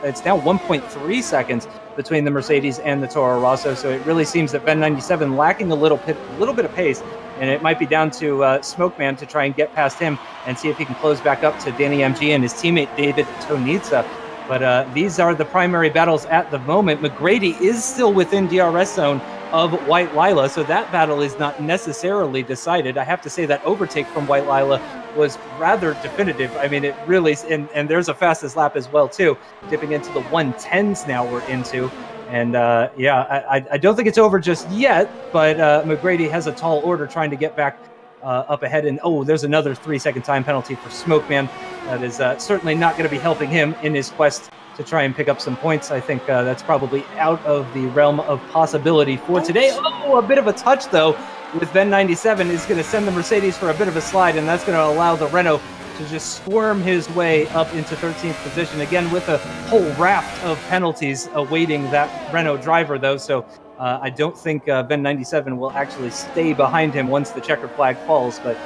it's now 1.3 seconds between the Mercedes and the Toro Rosso. So it really seems that Ben 97 lacking a little bit of pace, and it might be down to Smokeman to try and get past him and see if he can close back up to Danny MG and his teammate David Tonitza. But these are the primary battles at the moment. McGrady is still within DRS zone of White Lila, so that battle is not necessarily decided. I have to say that overtake from White Lila was rather definitive. I mean, it really, and there's a fastest lap as well, too, dipping into the 110s now we're into. And yeah, I don't think it's over just yet, but McGrady has a tall order trying to get back up ahead. And oh, there's another 3-second time penalty for Smokeman. That is certainly not going to be helping him in his quest to try and pick up some points. I think that's probably out of the realm of possibility for today. Oh, a bit of a touch, though, with Ben 97 is going to send the Mercedes for a bit of a slide, and that's going to allow the Renault to just squirm his way up into 13th position, again with a whole raft of penalties awaiting that Renault driver, though. So I don't think Ben 97 will actually stay behind him once the checkered flag falls, but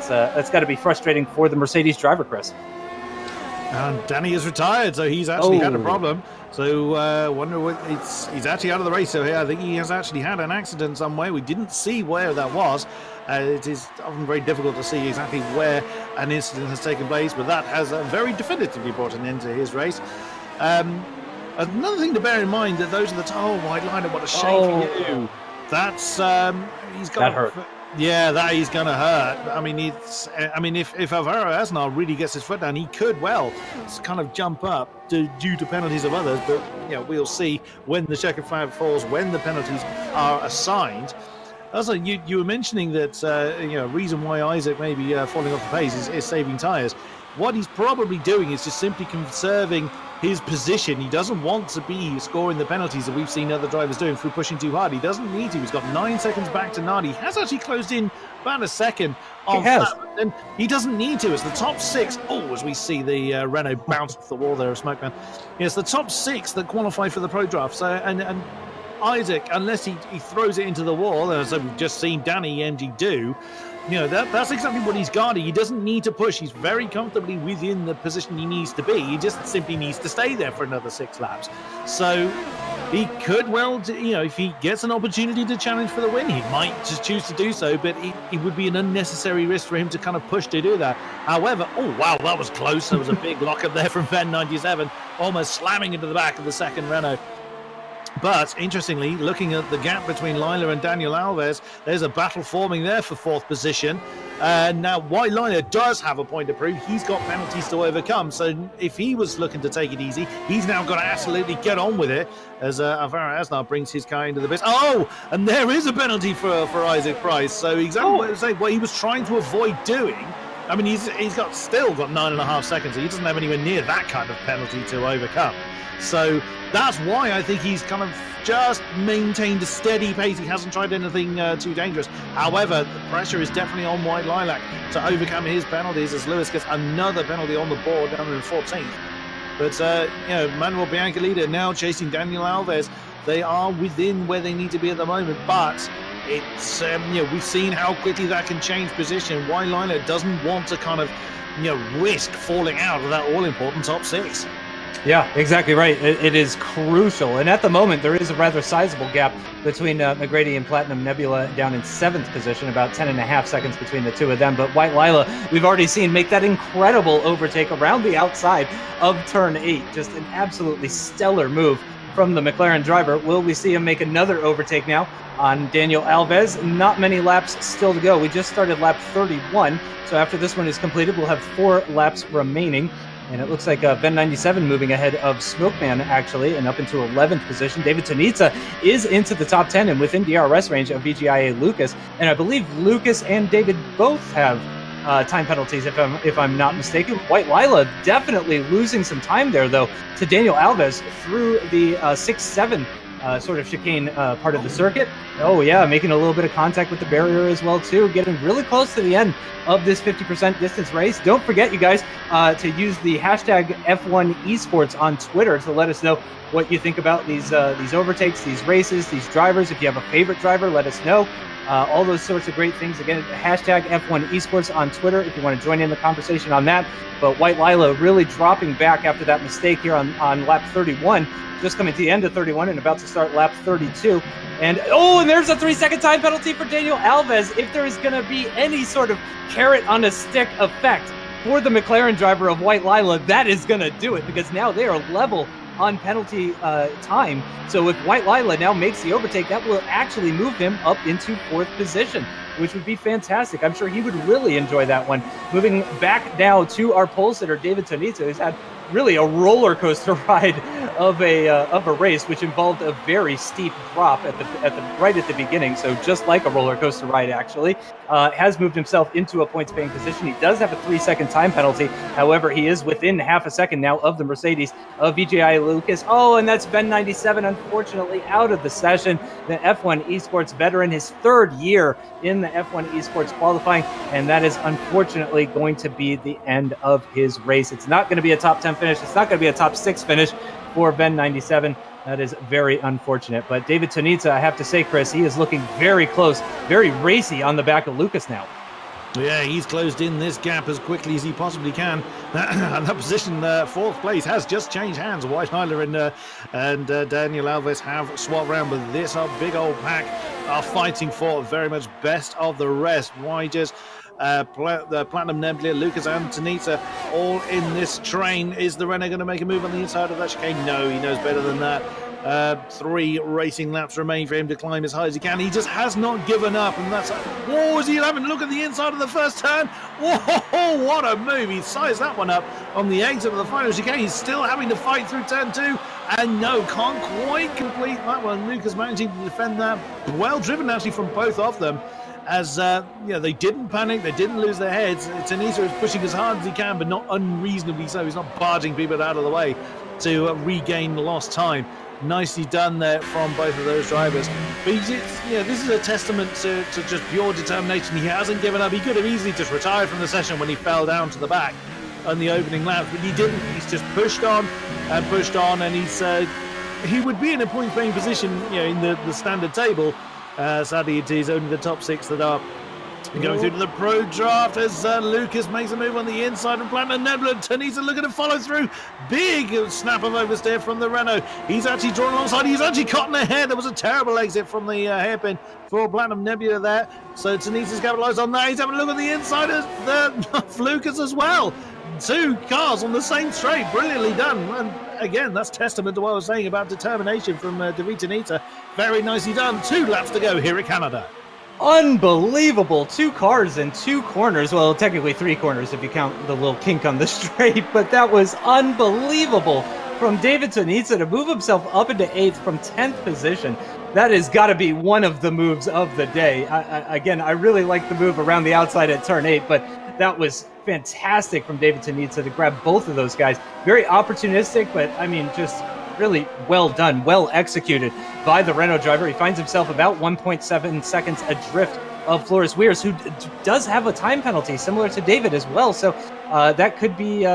that's got to be frustrating for the Mercedes driver, Chris. And Danny is retired, so he's actually had a problem. So wonder what he's actually out of the race. So here, I think he has actually had an accident somewhere. We didn't see where that was. It is often very difficult to see exactly where an incident has taken place, but that has very definitively brought an end to his race. Another thing to bear in mind that those are the White Liner. What a shame for you. That's he's got. That hurt. Yeah, that is going to hurt. I mean, if Alvaro Aznar really gets his foot down, he could well kind of jump up due to penalties of others. But we'll see when the checkered flag falls, when the penalties are assigned. Also, you were mentioning that reason why Isaac may be falling off the pace is saving tires. What he's probably doing is just simply conserving his position. He doesn't want to be scoring the penalties that we've seen other drivers doing through pushing too hard. He doesn't need to. He's got 9 seconds back to Nardi. He has actually closed in about a second on that. And he doesn't need to. It's the top 6. Oh, as we see the Renault bounce off the wall there of Smokeman. It's the top 6 that qualify for the Pro Draft. So and Isaac, unless he throws it into the wall, as we've just seen Danny MG do, that's exactly what he's guarding. He doesn't need to push. He's very comfortably within the position he needs to be. He just simply needs to stay there for another 6 laps. So he could well, if he gets an opportunity to challenge for the win, he might just choose to do so, but it would be an unnecessary risk for him to kind of push to do that. However, oh, wow, that was close. There was a big lockup there from Ben 97, almost slamming into the back of the second Renault. But, interestingly, looking at the gap between Lila and Daniel Alves, there's a battle forming there for 4th position. Now, White Lila does have a point to prove. He's got penalties to overcome. So, if he was looking to take it easy, he's now got to absolutely get on with it as Alvaro Aznar brings his car into the bits. Oh, and there is a penalty for Isaac Price. So, exactly what he was saying, what he was trying to avoid doing I mean, he's still got 9.5 seconds. So he doesn't have anywhere near that kind of penalty to overcome. So that's why I think he's kind of just maintained a steady pace. He hasn't tried anything too dangerous. However, the pressure is definitely on White Lilac to overcome his penalties as Lewis gets another penalty on the board down in 14th. But, Manuel Biancalida now chasing Daniel Alves. They are within where they need to be at the moment, but it's, we've seen how quickly that can change position. White Lilac doesn't want to kind of, risk falling out of that all-important top 6. Yeah, exactly right. It is crucial. And at the moment, there is a rather sizable gap between McGrady and Platinum Nebula down in 7th position, about 10.5 seconds between the two of them. But White Lila, we've already seen make that incredible overtake around the outside of turn 8. Just an absolutely stellar move from the McLaren driver. Will we see him make another overtake now on Daniel Alves? Not many laps still to go. We just started lap 31. So after this one is completed, we'll have 4 laps remaining. And it looks like Ben 97 moving ahead of Smokeman, actually, and up into 11th position. David Tonitza is into the top 10 and within DRS range of VGIA Lucas. And I believe Lucas and David both have time penalties, if I'm not mistaken. White Lila definitely losing some time there, though, to Daniel Alves through the 6-7 sort of chicane part of the circuit. Oh, yeah, making a little bit of contact with the barrier as well, too. Getting really close to the end of this 50% distance race. Don't forget, you guys, to use the hashtag F1 Esports on Twitter to let us know what you think about these overtakes, these races, these drivers. If you have a favorite driver, let us know. All those sorts of great things. Again, hashtag F1 Esports on Twitter if you want to join in the conversation on that. But White Lila really dropping back after that mistake here on lap 31. Just coming to the end of 31 and about to start lap 32. And there's a 3-second time penalty for Daniel Alves. If there is going to be any sort of carrot on a stick effect for the McLaren driver of White Lila, that is going to do it, because now they are level on penalty time. So if White Lila now makes the overtake, that will actually move him up into 4th position, which would be fantastic. I'm sure he would really enjoy that one. Moving back now to our pole sitter, David Tonitza, who's had really a roller coaster ride of a race, which involved a very steep drop right at the beginning. So just like a roller coaster ride, actually, has moved himself into a points paying position. He does have a 3-second time penalty. However, he is within half a second now of the Mercedes of VGI Lucas. And that's Ben 97, unfortunately, out of the session. The F1 Esports veteran, his 3rd year in the F1 Esports qualifying, and that is unfortunately going to be the end of his race. It's not going to be a top 10 finish. It's not going to be a top 6 finish for Ben 97. That is very unfortunate. But David Tonitza, I have to say, Chris, he is looking very close, very racy on the back of Lucas now. Yeah, he's closed in this gap as quickly as he possibly can. And that position, 4th place, has just changed hands. White Lila and Daniel Alves have swapped around, but this big old pack are fighting for very much best of the rest. Why just the Platinum Nebula, Lucas and Tonitza all in this train. Is the Renault going to make a move on the inside of that chicane? No, he knows better than that. 3 racing laps remain for him to climb as high as he can. He just has not given up, and that's is he having a look at the inside of the first turn? Whoa, what a move. He sized that one up on the exit of the final chicane. He's still having to fight through turn 2, and no, can't quite complete that one. Lucas managing to defend that. Well driven actually from both of them, as they didn't panic, they didn't lose their heads. Tonitza is pushing as hard as he can, but not unreasonably so. He's not barging people out of the way to regain lost time. Nicely done there from both of those drivers. But this is a testament to just pure determination. He hasn't given up. He could have easily just retired from the session when he fell down to the back on the opening lap, but he didn't. He's just pushed on, and he would be in a point-paying position, in the standard table. Sadly, it is only the top 6 that are going through to the pro draft as Lucas makes a move on the inside of Platinum Nebula. Tonitza looking to follow through. Big snap of oversteer from the Renault. He's actually drawn alongside. He's actually caught in the hair. There was a terrible exit from the hairpin for Platinum Nebula there. So Tonitza's capitalised on that. He's having a look at the inside of Lucas as well. 2 cars on the same straight. Brilliantly done. And again, that's testament to what I was saying about determination from David Tonitza. Very nicely done. 2 laps to go here at Canada. Unbelievable. 2 cars and 2 corners. Well, technically 3 corners if you count the little kink on the straight, but that was unbelievable from David Tonitza to move himself up into 8th from 10th position. That has got to be one of the moves of the day. Again, I really like the move around the outside at turn 8, but that was fantastic from David Tonitza to grab both of those guys. Very opportunistic, but I mean, just really well done, well executed by the Renault driver. He finds himself about 1.7 seconds adrift of Floris Weers, who does have a time penalty similar to David as well. So that could be,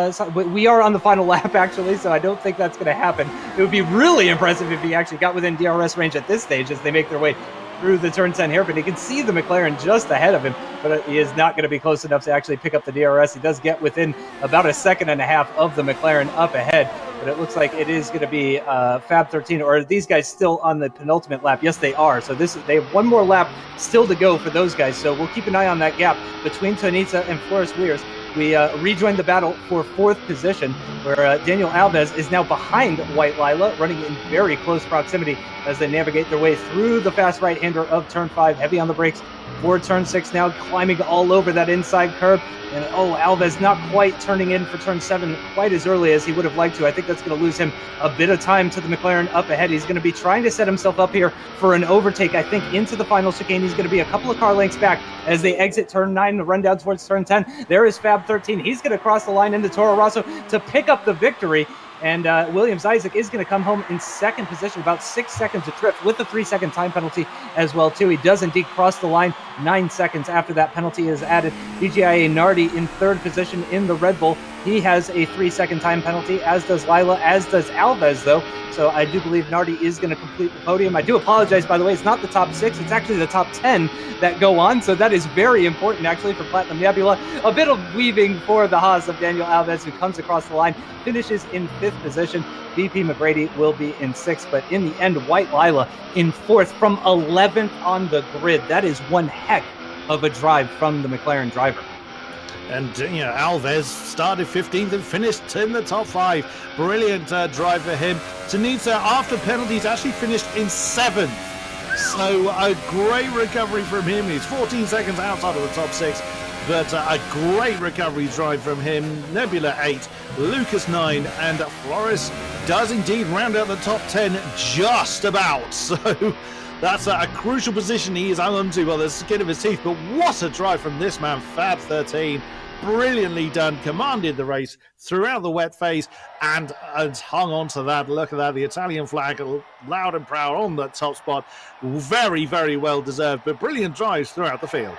we are on the final lap actually, so I don't think that's going to happen. It would be really impressive if he actually got within DRS range at this stage as they make their way through the turn 10 hairpin. He can see the McLaren just ahead of him, but he is not going to be close enough to actually pick up the DRS. He does get within about 1.5 seconds of the McLaren up ahead, but it looks like it is going to be Fab 13, or are these guys still on the penultimate lap? Yes, they are. So they have one more lap still to go for those guys. So we'll keep an eye on that gap between Tonitza and Floris Weers. We rejoin the battle for 4th position, where Daniel Alves is now behind White Lila, running in very close proximity as they navigate their way through the fast right-hander of turn 5, heavy on the brakes for turn 6 now, climbing all over that inside curb. And Alves not quite turning in for turn 7 quite as early as he would have liked to. I think that's going to lose him a bit of time to the McLaren up ahead. He's going to be trying to set himself up here for an overtake, I think, into the final chicane. He's going to be a couple of car lengths back as they exit turn 9 to run down towards turn 10. There is Fab 13. He's going to cross the line into Toro Rosso to pick up the victory. And Williams Isaac is going to come home in 2nd position, about 6 seconds adrift with a 3-second time penalty as well, too. He does indeed cross the line 9 seconds after that penalty is added. DJIA Nardi in 3rd position in the Red Bull. He has a 3-second time penalty, as does Lila, as does Alves, though. So I do believe Nardi is going to complete the podium. I do apologize, by the way. It's not the top 6. It's actually the top 10 that go on. So that is very important, actually, for Platinum Nebula. A bit of weaving for the Haas of Daniel Alves, who comes across the line, finishes in 5th position. VP McGrady will be in 6th. But in the end, White Lila in 4th from 11th on the grid. That is one heck of a drive from the McLaren driver. And, Alves started 15th and finished in the top 5. Brilliant drive for him. Tonitza, after penalties, actually finished in 7th. So a great recovery from him. He's 14 seconds outside of the top 6. But a great recovery drive from him. Nebula 8, Lucas 9, and Floris does indeed round out the top 10 just about. So that's a crucial position he is on to by the skin of his teeth. But what a drive from this man, Fab 13. Brilliantly done, commanded the race throughout the wet phase and hung on to that. Look at that, the Italian flag loud and proud on that top spot. Very, very well deserved, but brilliant drives throughout the field.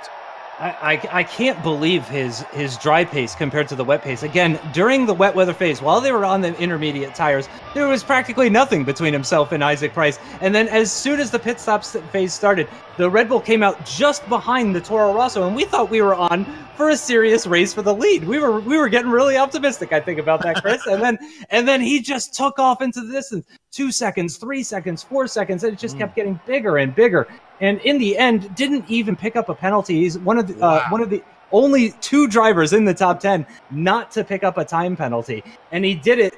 I can't believe his dry pace compared to the wet pace. Again, during the wet weather phase, while they were on the intermediate tires, there was practically nothing between himself and Isaac Price. And then as soon as the pit stop phase started, the Red Bull came out just behind the Toro Rosso, and we thought we were on for a serious race for the lead. We were getting really optimistic, I think, about that, Chris. and then he just took off into the distance. 2 seconds, 3 seconds, 4 seconds, and it just kept getting bigger and bigger. And in the end, didn't even pick up a penalty. He's one of the only 2 drivers in the top 10 not to pick up a time penalty, and he did it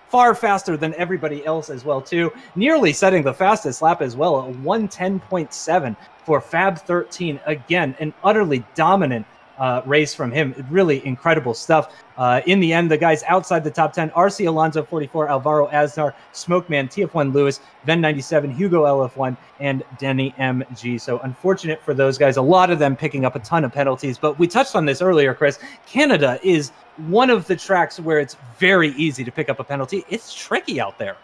far faster than everybody else as well, too. Nearly setting the fastest lap as well, a 1:10.7 for Fab 13. Again, an utterly dominant race from him. Really incredible stuff. In the end, the guys outside the top 10, RC Alonso 44, Alvaro Aznar, Smokeman, TF1 Lewis, Ven 97, Hugo LF1, and Denny MG. So unfortunate for those guys, a lot of them picking up a ton of penalties. But we touched on this earlier, Chris. Canada is one of the tracks where it's very easy to pick up a penalty. It's tricky out there.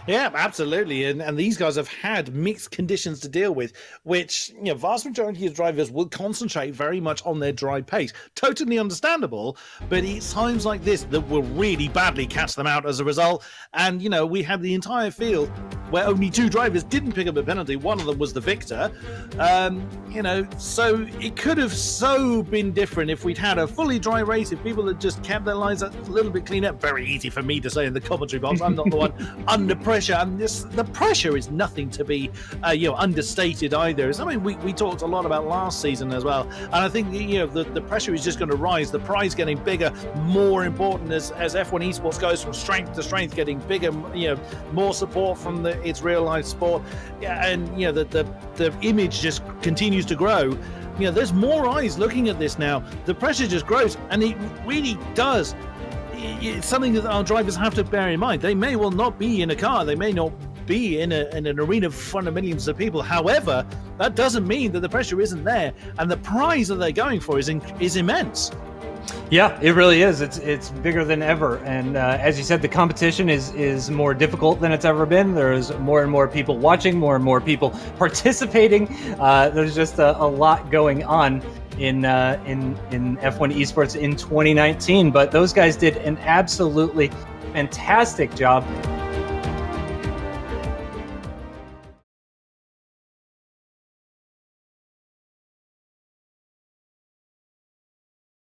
Yeah, absolutely. And these guys have had mixed conditions to deal with, which, vast majority of drivers will concentrate very much on their dry pace. Totally understandable, but it's times like this that will really badly catch them out as a result. And, we had the entire field where only 2 drivers didn't pick up a penalty. One of them was the victor. So it could have so been different if we'd had a fully dry race, if people had just kept their lines a little bit cleaner. Very easy for me to say in the commentary box. I'm not the one under pressure, and the pressure is nothing to be understated either. I mean, we talked a lot about last season as well, and I think the pressure is just going to rise. The prize getting bigger, more important as F1 Esports goes from strength to strength, getting bigger, more support from its real life sport, and the image just continues to grow. There's more eyes looking at this now. The pressure just grows, and it really does. It's something that our drivers have to bear in mind. They may well not be in a car. They may not be in an arena in front of millions of people. However, that doesn't mean that the pressure isn't there. And the prize that they're going for is immense. Yeah, it really is. It's bigger than ever, and as you said, the competition is more difficult than it's ever been. There's more and more people watching, more and more people participating. There's just a lot going on in F1 Esports in 2019. But those guys did an absolutely fantastic job.